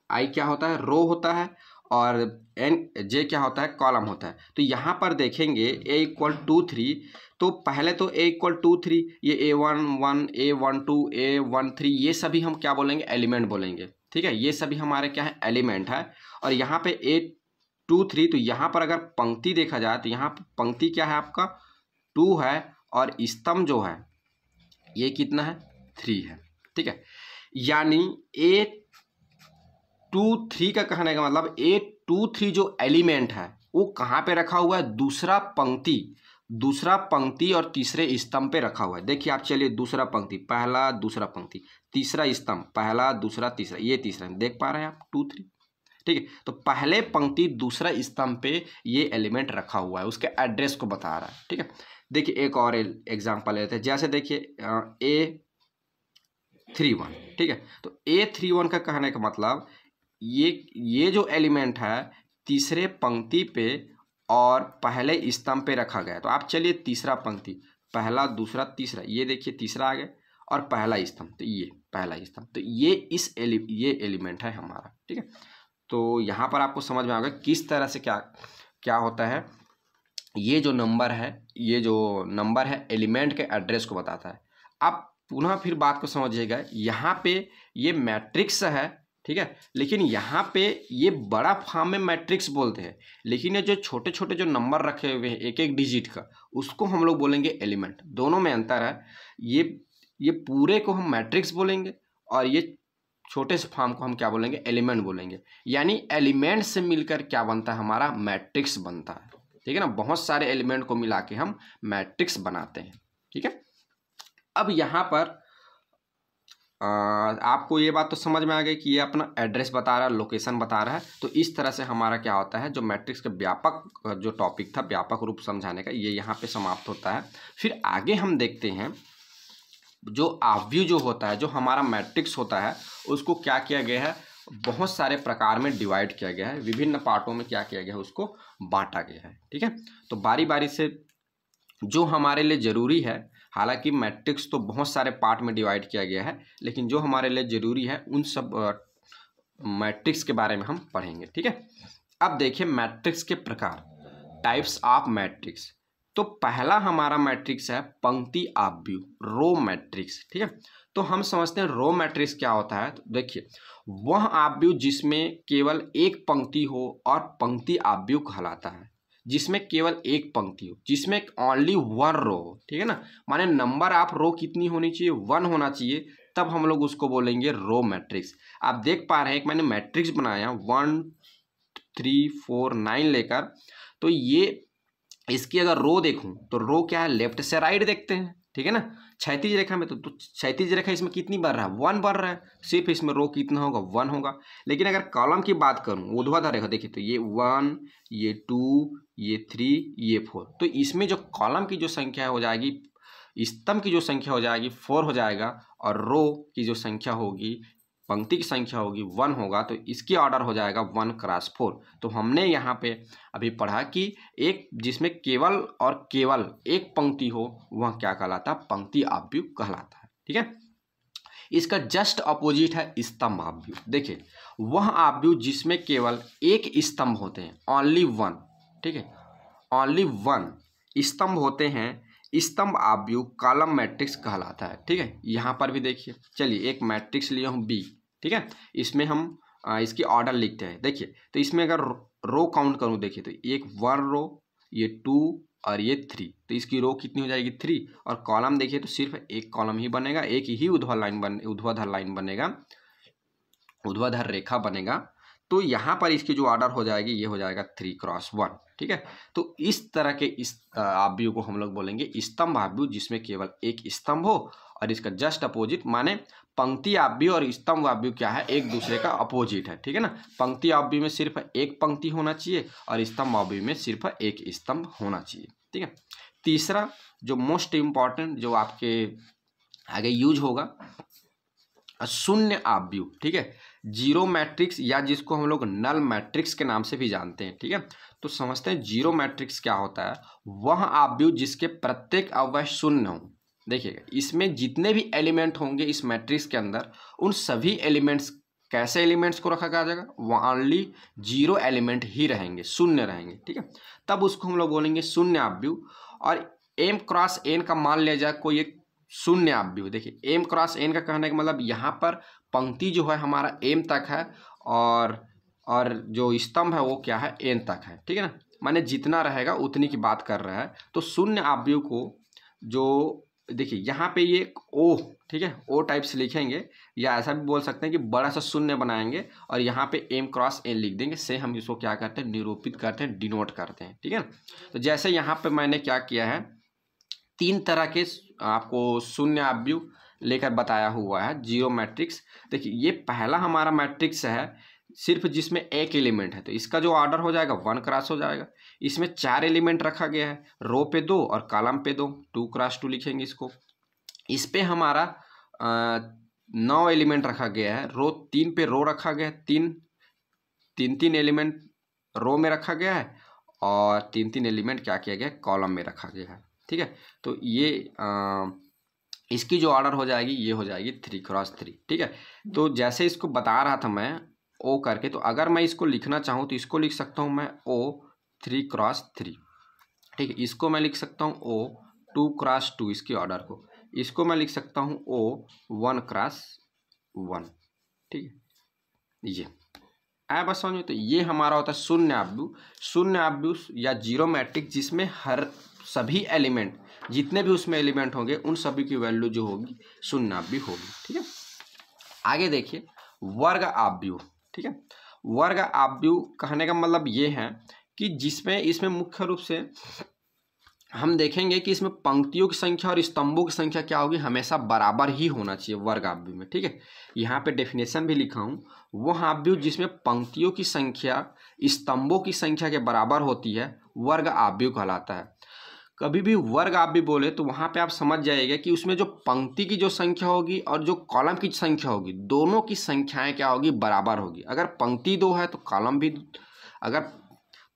आई क्या होता है, रो होता है, और एन जे क्या होता है, कॉलम होता है। तो यहाँ पर देखेंगे A=3, तो पहले तो A=3, ये A11, A12, A13 ये सभी हम क्या बोलेंगे, एलिमेंट बोलेंगे। ठीक है, ये सभी हमारे क्या है, एलिमेंट है। और यहाँ पे A23, तो यहाँ पर अगर पंक्ति देखा जाए तो यहाँ पर पंक्ति क्या है आपका 2 है, और स्तंभ जो है ये कितना है, 3 है। ठीक है, यानी A23 का कहने का मतलब A23 जो एलिमेंट है वो कहाँ पे रखा हुआ है, दूसरा पंक्ति और तीसरे स्तंभ पे रखा हुआ है। देखिए आप चलिए, दूसरा पंक्ति, पहला दूसरा पंक्ति, तीसरा स्तंभ, पहला दूसरा तीसरा, ये तीसरा, देख पा रहे हैं आप 2 3। ठीक है, तो पहले पंक्ति दूसरा स्तंभ पे ये एलिमेंट रखा हुआ है, उसके एड्रेस को बता रहा है। ठीक है, देखिए एक और एग्जाम्पल लेते हैं। जैसे देखिए A31, ठीक है, तो A31 का कहने का मतलब ये जो एलिमेंट है तीसरे पंक्ति पे और पहले स्तंभ पे रखा गया है। तो आप चलिए तीसरा पंक्ति, पहला दूसरा तीसरा, ये देखिए तीसरा आ गया और पहला स्तंभ, तो ये पहला स्तंभ, तो ये एलिमेंट है हमारा, ठीक है। तो यहाँ पर आपको समझ में आएगा किस तरह से क्या क्या होता है। ये जो नंबर है एलिमेंट के एड्रेस को बताता है। अब पुनः फिर बात को समझिएगा, यहाँ पे ये मैट्रिक्स है, ठीक है, लेकिन यहाँ पे ये बड़ा फॉर्म में मैट्रिक्स बोलते हैं, लेकिन ये जो छोटे छोटे जो नंबर रखे हुए हैं एक एक डिजिट का, उसको हम लोग बोलेंगे एलिमेंट। दोनों में अंतर है, ये पूरे को हम मैट्रिक्स बोलेंगे और ये छोटे से फॉर्म को हम क्या बोलेंगे, एलिमेंट बोलेंगे। यानी एलिमेंट से मिलकर क्या बनता है, हमारा मैट्रिक्स बनता है, ठीक है ना। बहुत सारे एलिमेंट को मिला के हम मैट्रिक्स बनाते हैं, ठीक है। अब यहाँ पर आपको ये बात तो समझ में आ गई कि ये अपना एड्रेस बता रहा है, लोकेशन बता रहा है। तो इस तरह से हमारा क्या होता है, जो मैट्रिक्स का व्यापक जो टॉपिक था, व्यापक रूप समझाने का, ये यहाँ पे समाप्त होता है। फिर आगे हम देखते हैं जो आव्यूह जो होता है, जो हमारा मैट्रिक्स होता है, उसको क्या किया गया है, बहुत सारे प्रकार में डिवाइड किया गया है, विभिन्न पार्टों में क्या किया गया है, उसको बांटा गया है, ठीक है। तो बारी बारी से जो हमारे लिए ज़रूरी है, हालांकि मैट्रिक्स तो बहुत सारे पार्ट में डिवाइड किया गया है, लेकिन जो हमारे लिए ज़रूरी है उन सब मैट्रिक्स के बारे में हम पढ़ेंगे, ठीक है। अब देखिए मैट्रिक्स के प्रकार, टाइप्स ऑफ मैट्रिक्स। तो पहला हमारा मैट्रिक्स है पंक्ति आव्यूह, रो मैट्रिक्स, ठीक है। तो हम समझते हैं रो मैट्रिक्स क्या होता है। तो देखिए वह आव्यूह जिसमें केवल एक पंक्ति हो और पंक्ति आव्यूह कहलाता है, जिसमें केवल एक पंक्ति हो, जिसमें ओनली वन रो हो, ठीक है ना। माने नंबर ऑफ रो कितनी होनी चाहिए, 1 होना चाहिए, तब हम लोग उसको बोलेंगे रो मैट्रिक्स। आप देख पा रहे हैं कि मैंने मैट्रिक्स बनाया 1 3 4 9 लेकर, तो ये इसकी अगर रो देखूं तो रो क्या है, लेफ्ट से राइट देखते हैं, ठीक है ना। क्षैतिज रेखा में तो क्षैतिज रेखा इसमें कितनी बढ़ रहा है, 1 बढ़ रहा है, सिर्फ इसमें रो कितना होगा, 1 होगा। लेकिन अगर कॉलम की बात करूं, ऊर्ध्वाधर रेखा देखिए, तो ये 1, ये 2, ये 3, ये 4, तो इसमें जो कॉलम की जो संख्या हो जाएगी, स्तंभ की जो संख्या हो जाएगी 4 हो जाएगा, और रो की जो संख्या होगी, पंक्ति की संख्या होगी 1 होगा, तो इसकी ऑर्डर हो जाएगा 1 क्रॉस 4। तो हमने यहाँ पे अभी पढ़ा कि एक जिसमें केवल और केवल एक पंक्ति हो वह क्या कहलाता है, पंक्ति आव्यूह कहलाता है, ठीक है। इसका जस्ट अपोजिट है स्तंभ आव्यूह। देखिए वह आव्यूह जिसमें केवल एक स्तंभ होते हैं, ओनली 1, ठीक है, ओनली 1 स्तंभ होते हैं, स्तंभ आव्यूह कॉलम मैट्रिक्स कहलाता है, ठीक है। यहाँ पर भी देखिए, चलिए एक मैट्रिक्स लिया हूँ बी, ठीक है, इसमें हम इसकी ऑर्डर लिखते हैं। देखिए तो इसमें अगर रो काउंट करूँ, देखिए तो एक 1 रो, ये 2 और ये 3, तो इसकी रो कितनी हो जाएगी 3, और कॉलम देखिए तो सिर्फ एक कॉलम ही बनेगा, एक ही ऊर्ध्वाधर लाइन बनेगा, ऊर्ध्वाधर रेखा बनेगा। तो यहाँ पर इसकी जो ऑर्डर हो जाएगी, ये हो जाएगा 3 क्रॉस 1, ठीक है। तो इस तरह के इस आव्यूह को हम लोग बोलेंगे स्तंभ आव्यूह, जिसमें केवल एक स्तंभ हो, और इसका जस्ट अपोजिट, माने पंक्ति आव्यूह और स्तंभ आव्यूह क्या है, एक दूसरे का अपोजिट है, ठीक है ना। पंक्ति आव्यूह में सिर्फ एक पंक्ति होना चाहिए और स्तंभ आव्यूह में सिर्फ एक स्तंभ होना चाहिए, ठीक है। तीसरा जो मोस्ट इम्पॉर्टेंट जो आपके आगे यूज होगा, शून्य आव्यूह, ठीक है, जीरो मैट्रिक्स, या जिसको हम लोग नल मैट्रिक्स के नाम से भी जानते हैं, ठीक है। तो समझते हैं जीरो मैट्रिक्स क्या होता है, वह आव्यूह जिसके प्रत्येक अवयव शून्य हो। देखिएगा इसमें जितने भी एलिमेंट होंगे इस मैट्रिक्स के अंदर, उन सभी एलिमेंट्स, कैसे एलिमेंट्स को रखा जाएगा, वह ओनली जीरो एलिमेंट ही रहेंगे, शून्य रहेंगे, ठीक है। तब उसको हम लोग बोलेंगे शून्य आव्यूह। और m क्रॉस n का मान लिया जाए कोई एक शून्य आव्यूह। देखिए m क्रॉस n का कहने का मतलब यहाँ पर पंक्ति जो है हमारा m तक है, और जो स्तंभ है वो क्या है, n तक है, ठीक है ना। माने जितना रहेगा उतनी की बात कर रहा है। तो शून्य आव्यूह को जो देखिए यहाँ पे ये ओ, ठीक है, ओ टाइप से लिखेंगे, या ऐसा भी बोल सकते हैं कि बड़ा सा शून्य बनाएंगे और यहाँ पे m क्रॉस n लिख देंगे, से हम इसको क्या करते हैं, निरूपित करते हैं, डिनोट करते हैं, ठीक है ना। तो जैसे यहाँ पे मैंने क्या किया है, 3 तरह के आपको शून्य आव्यूह लेकर बताया हुआ है जीरो मैट्रिक्स। देखिए ये पहला हमारा मैट्रिक्स है सिर्फ जिसमें एक एलिमेंट है, तो इसका जो ऑर्डर हो जाएगा 1 क्रॉस हो जाएगा। इसमें 4 एलिमेंट रखा गया है, रो पे 2 और कॉलम पे 2, 2 क्रॉस 2 लिखेंगे इसको। इस पे हमारा 9 एलिमेंट रखा गया है, रो 3 पे रो रखा गया है 3, तीन तीन एलिमेंट रो में रखा गया है और तीन तीन एलिमेंट क्या किया गया है, कॉलम में रखा गया है। ठीक है, तो ये इसकी जो ऑर्डर हो जाएगी ये हो जाएगी 3x3। ठीक है, तो जैसे इसको बता रहा था मैं ओ करके, तो अगर मैं इसको लिखना चाहूँ तो इसको लिख सकता हूँ मैं ओ 3x3। ठीक है, इसको मैं लिख सकता हूँ ओ 2x2 इसकी ऑर्डर को, इसको मैं लिख सकता हूँ ओ 1x1। ठीक है, ये आया बस समझ में। तो ये हमारा होता है शून्य आव्यूह, शून्य आव्यूह या जीरो मैट्रिक्स, जिसमें हर सभी एलिमेंट जितने भी उसमें एलिमेंट होंगे उन सभी की वैल्यू जो होगी शून्य आव्यूह होगी। ठीक है, आगे देखिए वर्ग आव्यूह। ठीक है, वर्ग आव्यूह कहने का मतलब ये है कि जिसमें इसमें मुख्य रूप से हम देखेंगे कि इसमें पंक्तियों की संख्या और स्तंभों की संख्या क्या होगी, हमेशा बराबर ही होना चाहिए वर्ग आव्यूह में। ठीक है, यहाँ पे डेफिनेशन भी लिखा हूँ, वह आव्यूह जिसमें पंक्तियों की संख्या स्तंभों की संख्या के बराबर होती है वर्ग आव्यूह कहलाता है। कभी भी वर्ग आव्यूह बोले तो वहाँ पे आप समझ जाइएगा कि उसमें जो पंक्ति की जो संख्या होगी और जो कॉलम की संख्या होगी, दोनों की संख्याएं क्या होगी, बराबर होगी। अगर पंक्ति 2 है तो कॉलम भी, अगर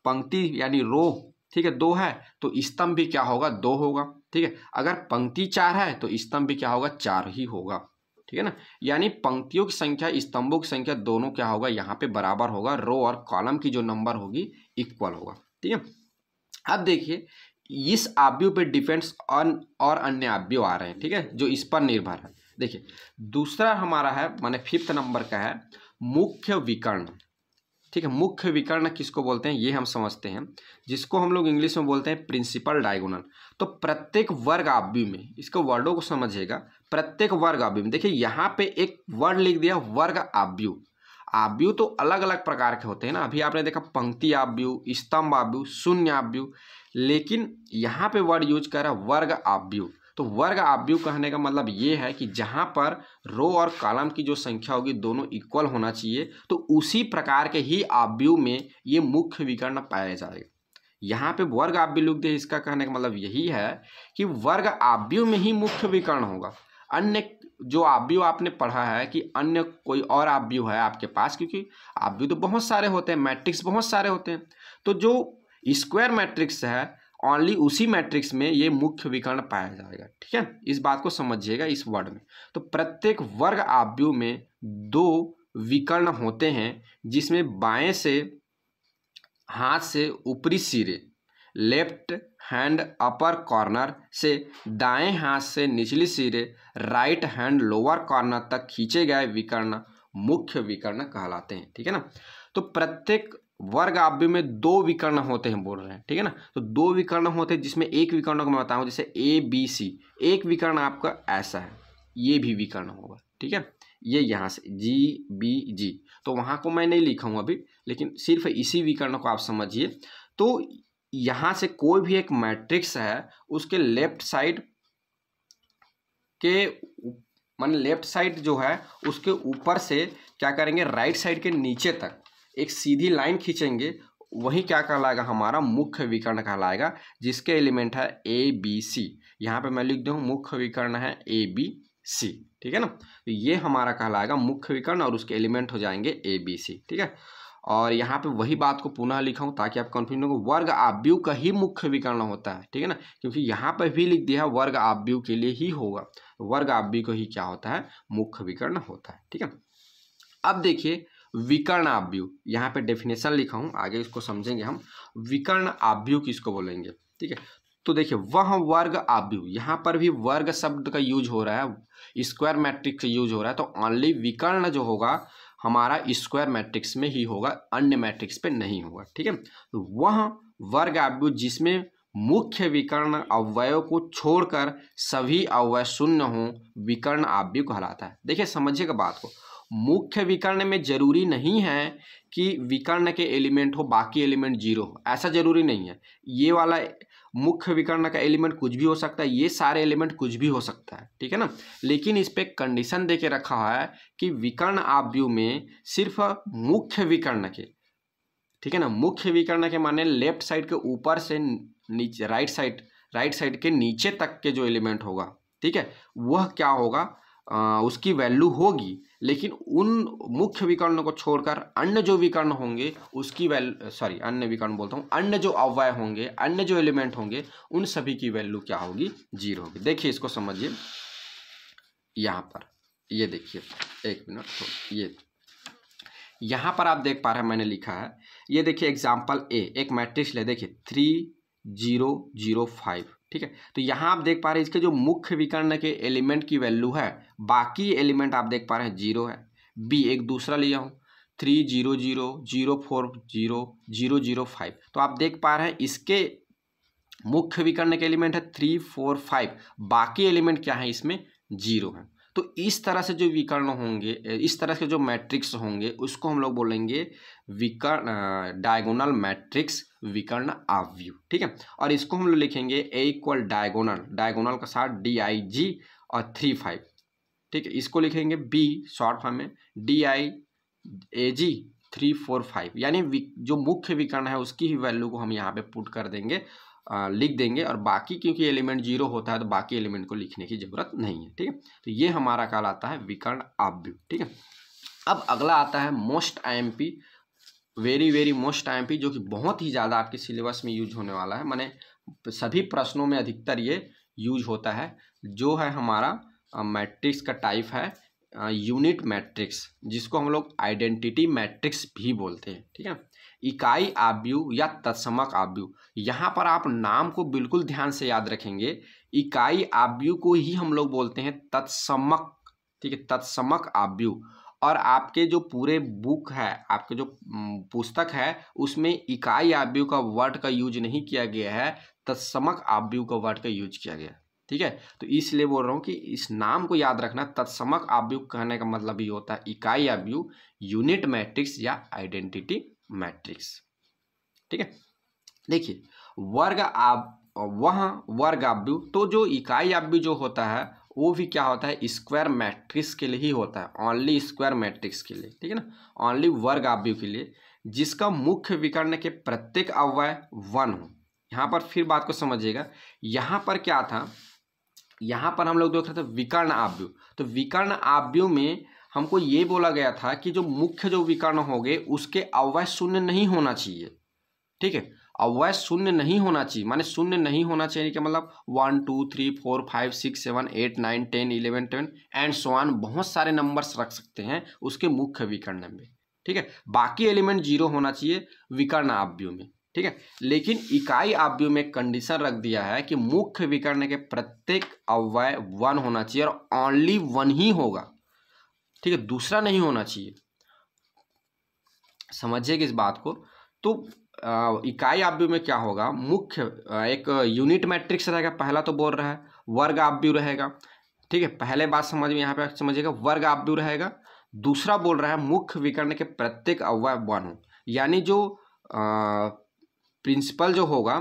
पंक्ति यानी रो ठीक है 2 है तो स्तंभ भी क्या होगा, 2 होगा। ठीक है, अगर पंक्ति 4 है तो स्तंभ भी क्या होगा, 4 ही होगा। ठीक है ना, यानी पंक्तियों की संख्या स्तंभों की संख्या दोनों क्या होगा, यहाँ पे बराबर होगा, रो और कॉलम की जो नंबर होगी इक्वल होगा। ठीक है, अब देखिए इस आव्यूह पे डिपेंड्स ऑन और अन्य आव्यूह आ रहे हैं। ठीक है, जो इस पर निर्भर है। देखिए दूसरा हमारा है, माने 5th नंबर का है मुख्य विकर्ण। ठीक है, मुख्य विकर्ण किसको बोलते हैं ये हम समझते हैं, जिसको हम लोग इंग्लिश में बोलते हैं प्रिंसिपल डायगोनल। तो प्रत्येक वर्ग आव्यूह में, इसको वर्डों को समझिएगा, प्रत्येक वर्ग आव्यूह में देखिए यहाँ पे एक वर्ड लिख दिया वर्ग आव्यूह। आव्यूह तो अलग अलग प्रकार के होते हैं ना, अभी आपने देखा पंक्ति आव्यूह, स्तंभ आव्यूह, शून्य आव्यूह, लेकिन यहाँ पे वर्ड यूज कर रहा है वर्ग आव्यूह। तो वर्ग आव्यूह कहने का मतलब ये है कि जहाँ पर रो और कॉलम की जो संख्या होगी दोनों इक्वल होना चाहिए, तो उसी प्रकार के ही आव्यूह में ये मुख्य विकर्ण पाया जाएगा। यहाँ पे वर्ग आव्यूह लिख दिया, इसका कहने का मतलब यही है कि वर्ग आव्यूह में ही मुख्य विकर्ण होगा। अन्य जो आव्यूह आपने पढ़ा है कि अन्य कोई और आव्यूह है आपके पास, क्योंकि आव्यूह तो बहुत सारे होते हैं, मैट्रिक्स बहुत सारे होते हैं, तो जो स्क्वायर मैट्रिक्स है ओनली उसी मैट्रिक्स में ये मुख्य विकर्ण पाया जाएगा। ठीक है, इस बात को समझिएगा इस वर्ड में। तो प्रत्येक वर्ग आव्यूह में 2 विकर्ण होते हैं, जिसमें बाएं से हाथ से ऊपरी सिरे लेफ्ट हैंड अपर कॉर्नर से दाएं हाथ से निचली सिरे राइट हैंड लोअर कॉर्नर तक खींचे गए विकर्ण मुख्य विकर्ण कहलाते हैं। ठीक है ना, तो प्रत्येक वर्ग आव्यूह में 2 विकर्ण होते हैं बोल रहे हैं। ठीक है ना, तो 2 विकर्ण होते हैं, जिसमें एक विकर्ण को मैं बताऊं, जैसे ABC, एक विकर्ण आपका ऐसा है, ये भी विकर्ण होगा। ठीक है, ये यहाँ से GBG, तो वहाँ को मैं नहीं लिखा हूँ अभी, लेकिन सिर्फ इसी विकर्ण को आप समझिए। तो यहाँ से कोई भी एक मैट्रिक्स है, उसके लेफ्ट साइड के माने लेफ्ट साइड जो है उसके ऊपर से क्या करेंगे, राइट साइड के नीचे तक एक सीधी लाइन खींचेंगे, वही क्या कहलाएगा, हमारा मुख्य विकर्ण कहलाएगा, जिसके एलिमेंट है ABC। यहाँ पे मैं लिख दूँ मुख्य विकर्ण है ABC। ठीक है ना, तो ये हमारा कहलाएगा मुख्य विकर्ण और उसके एलिमेंट हो जाएंगे ABC। ठीक है, और यहाँ पे वही बात को पुनः लिखा हूँ ताकि आप कंफ्यूज न हो, वर्ग आव्यूह का ही मुख्य विकर्ण होता है। ठीक है ना, क्योंकि यहाँ पर भी लिख दिया है वर्ग आव्यूह के लिए ही होगा, वर्ग आव्यूह को ही क्या होता है, मुख्य विकर्ण होता है। ठीक है, अब देखिए विकर्ण आव्यूह, यहाँ पे डेफिनेशन लिखा हूँ, आगे इसको समझेंगे हम। विकर्ण आव्यूह किसको बोलेंगे? ठीक है, तो देखिए वह वर्ग आव्यूह, यहाँ पर भी वर्ग शब्द का यूज हो रहा है, स्क्वायर मैट्रिक्स यूज हो रहा है, तो ओनली विकर्ण जो होगा हमारा स्क्वायर मैट्रिक्स में ही होगा, अन्य मैट्रिक्स पे नहीं होगा। ठीक है, तो वह वर्ग आव्यूह जिसमें मुख्य विकर्ण अवयव को छोड़कर सभी अवयव शून्य हों, विकर्ण आव्यूह कहलाता है। देखिए समझिएगा बात को, मुख्य विकर्ण में जरूरी नहीं है कि विकर्ण के एलिमेंट हो बाकी एलिमेंट 0 हो, ऐसा जरूरी नहीं है। ये वाला मुख्य विकर्ण का एलिमेंट कुछ भी हो सकता है, ये सारे एलिमेंट कुछ भी हो सकता है। ठीक है ना, लेकिन इस पे कंडीशन दे के रखा हुआ है कि विकर्ण आव्यूह में सिर्फ मुख्य विकर्ण के, ठीक है ना, मुख्य विकर्ण के माने लेफ्ट साइड के ऊपर से नीचे, राइट साइड के नीचे तक के जो एलिमेंट होगा, ठीक है, वह क्या होगा, उसकी वैल्यू होगी, लेकिन उन मुख्य विकर्ण को छोड़कर अन्य जो विकर्ण होंगे उसकी वैल्यू, सॉरी अन्य विकर्ण बोलता हूँ, अन्य जो अवयव होंगे, अन्य जो एलिमेंट होंगे, उन सभी की वैल्यू क्या होगी? 0 होगी। देखिए इसको समझिए, यहाँ पर ये देखिए, एक मिनट, तो ये यहाँ पर आप देख पा रहे हैं मैंने लिखा है, ये देखिए एग्जाम्पल ए, एक मैट्रिक्स ले, देखिए 3 0 0 5, ठीक है। तो यहाँ आप देख पा रहे हैं इसके जो मुख्य विकर्ण के एलिमेंट की वैल्यू है, बाकी एलिमेंट आप देख पा रहे हैं 0 है। बी एक दूसरा लिया हूँ 3 0 0 0 4 0 0 0 5, तो आप देख पा रहे हैं इसके मुख्य विकर्ण के एलिमेंट है 3 4 5, बाकी एलिमेंट क्या है इसमें? 0 है। तो इस तरह से जो विकर्ण होंगे, इस तरह के जो मैट्रिक्स होंगे, उसको हम लोग बोलेंगे विकर्ण, डायगोनल मैट्रिक्स विकर्ण आव्यूह, ठीक है। और इसको हम लोग लिखेंगे A इक्वल डायगोनल, डायगोनल का साथ DIG और 3 5, ठीक है। इसको लिखेंगे B शॉर्ट फॉर्म में DIAG 3 4 5, यानी जो मुख्य विकर्ण है उसकी ही वैल्यू को हम यहाँ पे पुट कर देंगे, लिख देंगे, और बाकी क्योंकि एलिमेंट 0 होता है तो बाकी एलिमेंट को लिखने की जरूरत नहीं है, ठीक है। तो ये हमारा कहलाता है विकर्ण आव्यूह, ठीक है। अब अगला आता है most IMP, very very most IMP, जो कि बहुत ही ज़्यादा आपके सिलेबस में यूज होने वाला है, माने सभी प्रश्नों में अधिकतर ये यूज होता है, जो है हमारा मैट्रिक्स का टाइप है यूनिट मैट्रिक्स, जिसको हम लोग आइडेंटिटी मैट्रिक्स भी बोलते हैं, ठीक है। इकाई आव्यूह या तत्समक आव्यूह, यहाँ पर आप नाम को बिल्कुल ध्यान से याद रखेंगे, इकाई आव्यूह को ही हम लोग बोलते हैं तत्समक, ठीक है, तत्समक आव्यूह। और आपके जो पूरे बुक है, आपके जो पुस्तक है, उसमें इकाई आव्यूह का वर्ड का यूज नहीं किया गया है, तत्समक आव्यूह का वर्ड का यूज किया गया, ठीक है। तो इसलिए बोल रहा हूँ कि इस नाम को याद रखना, तत्समक आव्यूह कहने का मतलब ये होता है इकाई आव्यूह, यूनिट मैट्रिक्स या आइडेंटिटी मैट्रिक्स, ठीक है। देखिए वर्ग आव्यूह, तो जो इकाई आव्यूह जो होता है वो भी क्या होता है? स्क्वायर मैट्रिक्स के लिए ही होता है, ओनली स्क्वायर मैट्रिक्स के लिए, ठीक है ना, ओनली वर्ग आव्यूह के लिए, जिसका मुख्य विकर्ण के प्रत्येक अवयव 1 हो। यहाँ पर फिर बात को समझिएगा, यहाँ पर क्या था, यहाँ पर हम लोग देख रहे थे विकर्ण आव्यूह, तो विकर्ण आव्यूह में हमको ये बोला गया था कि जो मुख्य जो विकर्ण होंगे उसके अवयव शून्य नहीं होना चाहिए, ठीक है, अवयव शून्य नहीं होना चाहिए, माने शून्य नहीं होना चाहिए कि मतलब 1 2 3 4 5 6 7 8 9 10 11 12 एंड सो ऑन, बहुत सारे नंबर्स रख सकते हैं उसके मुख्य विकर्ण में, ठीक है। बाकी एलिमेंट 0 होना चाहिए विकर्ण आव्यूह में, ठीक है। लेकिन इकाई आव्यूह में कंडीशन रख दिया है कि मुख्य विकर्ण के प्रत्येक अवयव 1 होना चाहिए और ओनली 1 ही होगा, ठीक है, दूसरा नहीं होना चाहिए, समझिएगा इस बात को। तो इकाई आव्यूह में क्या होगा, मुख्य एक यूनिट मैट्रिक्स रहेगा, पहला तो बोल रहा है वर्ग आव्यूह रहेगा, ठीक है, पहले बात समझ में यहाँ पे समझिएगा, वर्ग आव्यूह रहेगा। दूसरा बोल रहा है मुख्य विकर्ण के प्रत्येक अवयव 1 हो, यानी जो प्रिंसिपल जो होगा,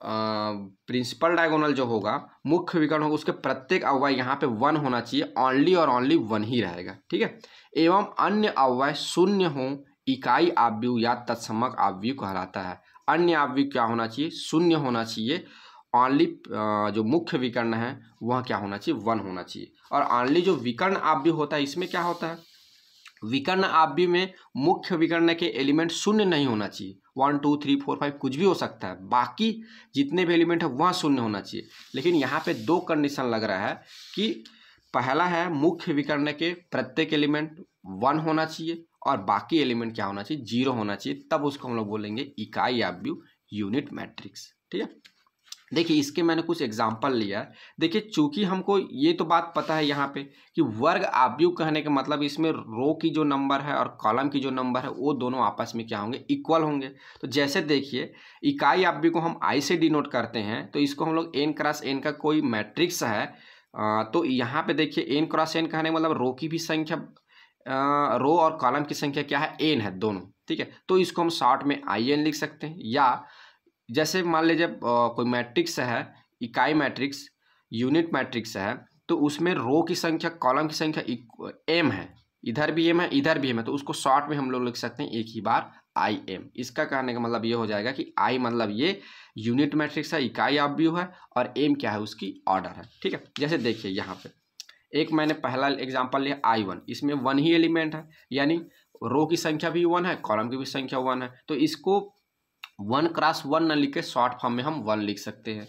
प्रिंसिपल डायगोनल जो होगा, मुख्य विकर्ण होगा, उसके प्रत्येक अवयव यहाँ पे 1 होना चाहिए, ओनली और ओनली 1 ही रहेगा, ठीक है। एवं अन्य अवयव शून्य हो, इकाई आव्यूह या तत्समक आव्यूह कहलाता है। अन्य आव्यूह क्या होना चाहिए? शून्य होना चाहिए, ओनली जो मुख्य विकर्ण है वह क्या होना चाहिए? 1 होना चाहिए। और ओनली जो विकर्ण आव्यूह होता है, इसमें क्या होता है, विकर्ण आव्यूह में मुख्य विकर्ण के एलिमेंट शून्य नहीं होना चाहिए, 1 2 3 4 5 कुछ भी हो सकता है, बाकी जितने भी एलिमेंट है वह शून्य होना चाहिए। लेकिन यहाँ पे 2 कंडीशन लग रहा है कि पहला है मुख्य विकर्ण के प्रत्येक एलिमेंट 1 होना चाहिए और बाकी एलिमेंट क्या होना चाहिए? 0 होना चाहिए, तब उसको हम लोग बोलेंगे इकाई आव्यूह यूनिट मैट्रिक्स, ठीक है। देखिए इसके मैंने कुछ एग्जाम्पल लिया है। देखिए चूंकि हमको ये तो बात पता है यहाँ पे कि वर्ग आव्यूह कहने का मतलब इसमें रो की जो नंबर है और कॉलम की जो नंबर है वो दोनों आपस में क्या होंगे? इक्वल होंगे। तो जैसे देखिए इकाई आव्यूह को हम आई से डिनोट करते हैं, तो इसको हम लोग n क्रॉस n का कोई मैट्रिक्स है, तो यहाँ पे देखिए n क्रॉस n कहने का मतलब रो की भी संख्या, रो और कॉलम की संख्या क्या है? n है दोनों, ठीक है। तो इसको हम शॉर्ट में in लिख सकते हैं। या जैसे मान लीजिए कोई मैट्रिक्स है, इकाई मैट्रिक्स यूनिट मैट्रिक्स है, तो उसमें रो की संख्या कॉलम की संख्या m है, इधर भी m है इधर भी m है, तो उसको शॉर्ट में हम लोग लिख सकते हैं एक ही बार im। इसका कहने का मतलब ये हो जाएगा कि i मतलब ये यूनिट मैट्रिक्स है, इकाई आव्यूह है, और m क्या है? उसकी ऑर्डर है, ठीक है। जैसे देखिए यहाँ पे एक मैंने पहला एग्जांपल लिया I1, इसमें 1 ही एलिमेंट है, यानी रो की संख्या भी 1 है, कॉलम की भी संख्या 1 है, तो इसको 1 क्रॉस 1 न लिख के शॉर्ट फॉर्म में हम 1 लिख सकते हैं।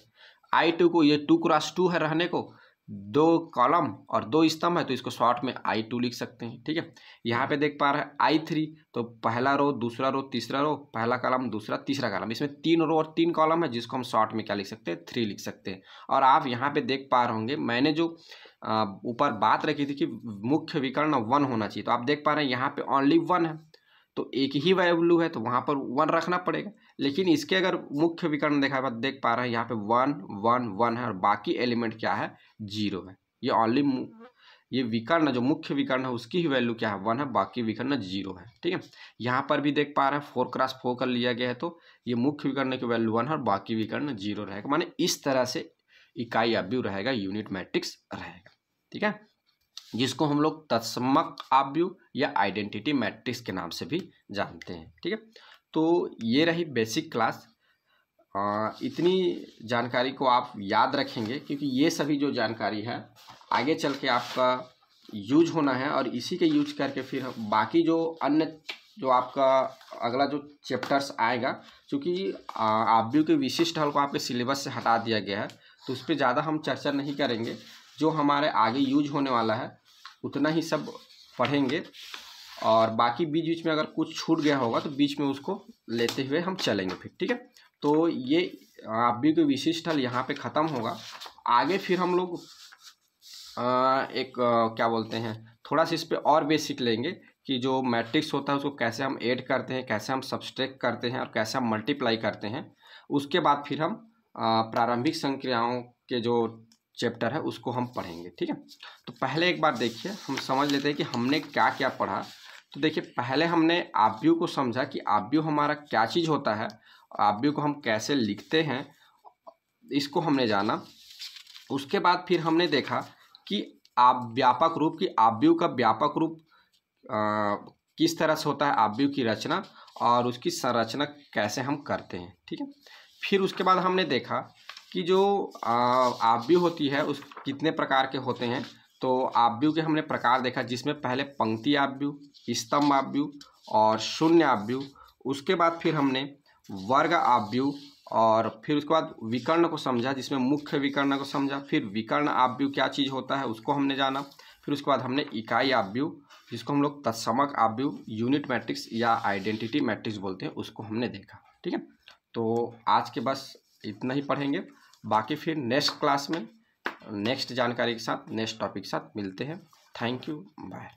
I2 को ये 2 क्रॉस 2 है रहने को, 2 कॉलम और 2 स्तंभ है, तो इसको शॉर्ट में I2 लिख सकते हैं। ठीक है, यहाँ पे देख पा रहे हैं I3, तो पहला रो, दूसरा रो, तीसरा रो, पहला कॉलम, दूसरा, तीसरा कॉलम, इसमें 3 रो और 3 कॉलम है, जिसको हम शॉर्ट में क्या लिख सकते हैं, 3 लिख सकते हैं। और आप यहाँ पे देख पा रहे होंगे मैंने जो ऊपर बात रखी थी कि मुख्य विकर्ण 1 होना चाहिए, तो आप देख पा रहे हैं यहाँ पे ओनली 1 है, तो एक ही वैल्यू है, तो वहाँ पर 1 रखना पड़ेगा। लेकिन इसके अगर मुख्य विकर्ण देखा बात देख पा रहे हैं यहाँ पे 1 1 1 है और बाकी एलिमेंट क्या है, 0 है। ये ओनली ये विकर्ण जो मुख्य विकर्ण है उसकी ही वैल्यू क्या है, 1 है, बाकी विकर्ण 0 है। ठीक है, यहाँ पर भी देख पा रहे हैं 4 क्रॉस 4 कर लिया गया है, तो ये मुख्य विकर्ण की वैल्यू 1 है और बाकी विकर्ण 0 रहेगा। माने इस तरह से इकाई आव्यूह रहेगा, यूनिट मैट्रिक्स रहेगा। ठीक है, जिसको हम लोग तत्समक आव्यूह या आइडेंटिटी मैट्रिक्स के नाम से भी जानते हैं। ठीक है, तो ये रही बेसिक क्लास। इतनी जानकारी को आप याद रखेंगे, क्योंकि ये सभी जो जानकारी है आगे चल के आपका यूज होना है, और इसी के यूज करके फिर बाकी जो अन्य जो आपका अगला जो चैप्टर्स आएगा, क्योंकि आव्यूह के विशिष्ट हल को आपके सिलेबस से हटा दिया गया है, तो उस पर ज़्यादा हम चर्चा नहीं करेंगे। जो हमारे आगे यूज होने वाला है उतना ही सब पढ़ेंगे, और बाकी बीच बीच में अगर कुछ छूट गया होगा तो बीच में उसको लेते हुए हम चलेंगे फिर। ठीक है, तो ये आव्यूह के विशिष्ट हल यहाँ पे ख़त्म होगा। आगे फिर हम लोग क्या बोलते हैं, थोड़ा सा इस पर और बेसिक लेंगे कि जो मैट्रिक्स होता है उसको कैसे हम ऐड करते हैं, कैसे हम सब्सट्रैक्ट करते हैं और कैसे हम मल्टीप्लाई करते हैं। उसके बाद फिर हम प्रारंभिक संक्रियाओं के जो चैप्टर है उसको हम पढ़ेंगे। ठीक है, तो पहले एक बार देखिए, हम समझ लेते हैं कि हमने क्या क्या पढ़ा। तो देखिए, पहले हमने आव्यूह को समझा कि आव्यूह हमारा क्या चीज़ होता है, आव्यूह को हम कैसे लिखते हैं, इसको हमने जाना। उसके बाद फिर हमने देखा कि व्यापक रूप की आव्यूह का व्यापक रूप किस तरह से होता है, आव्यूह की रचना और उसकी संरचना कैसे हम करते हैं। ठीक है, फिर उसके बाद हमने देखा कि जो आव्यूह होती है उस कितने प्रकार के होते हैं। तो आव्यूह के हमने प्रकार देखा, जिसमें पहले पंक्ति आव्यूह, स्तंभ आव्यूह और शून्य आव्यूह। उसके बाद फिर हमने वर्ग आव्यूह, और फिर उसके बाद विकर्ण को समझा, जिसमें मुख्य विकर्ण को समझा। फिर विकर्ण आव्यूह क्या चीज़ होता है उसको हमने जाना। फिर उसके बाद हमने इकाई आव्यूह, जिसको हम लोग तत्समक आव्यूह, यूनिट मैट्रिक्स या आइडेंटिटी मैट्रिक्स बोलते हैं, उसको हमने देखा। ठीक है, तो आज के बस इतना ही पढ़ेंगे, बाकी फिर नेक्स्ट क्लास में नेक्स्ट जानकारी के साथ, नेक्स्ट टॉपिक के साथ मिलते हैं। Thank you, bye.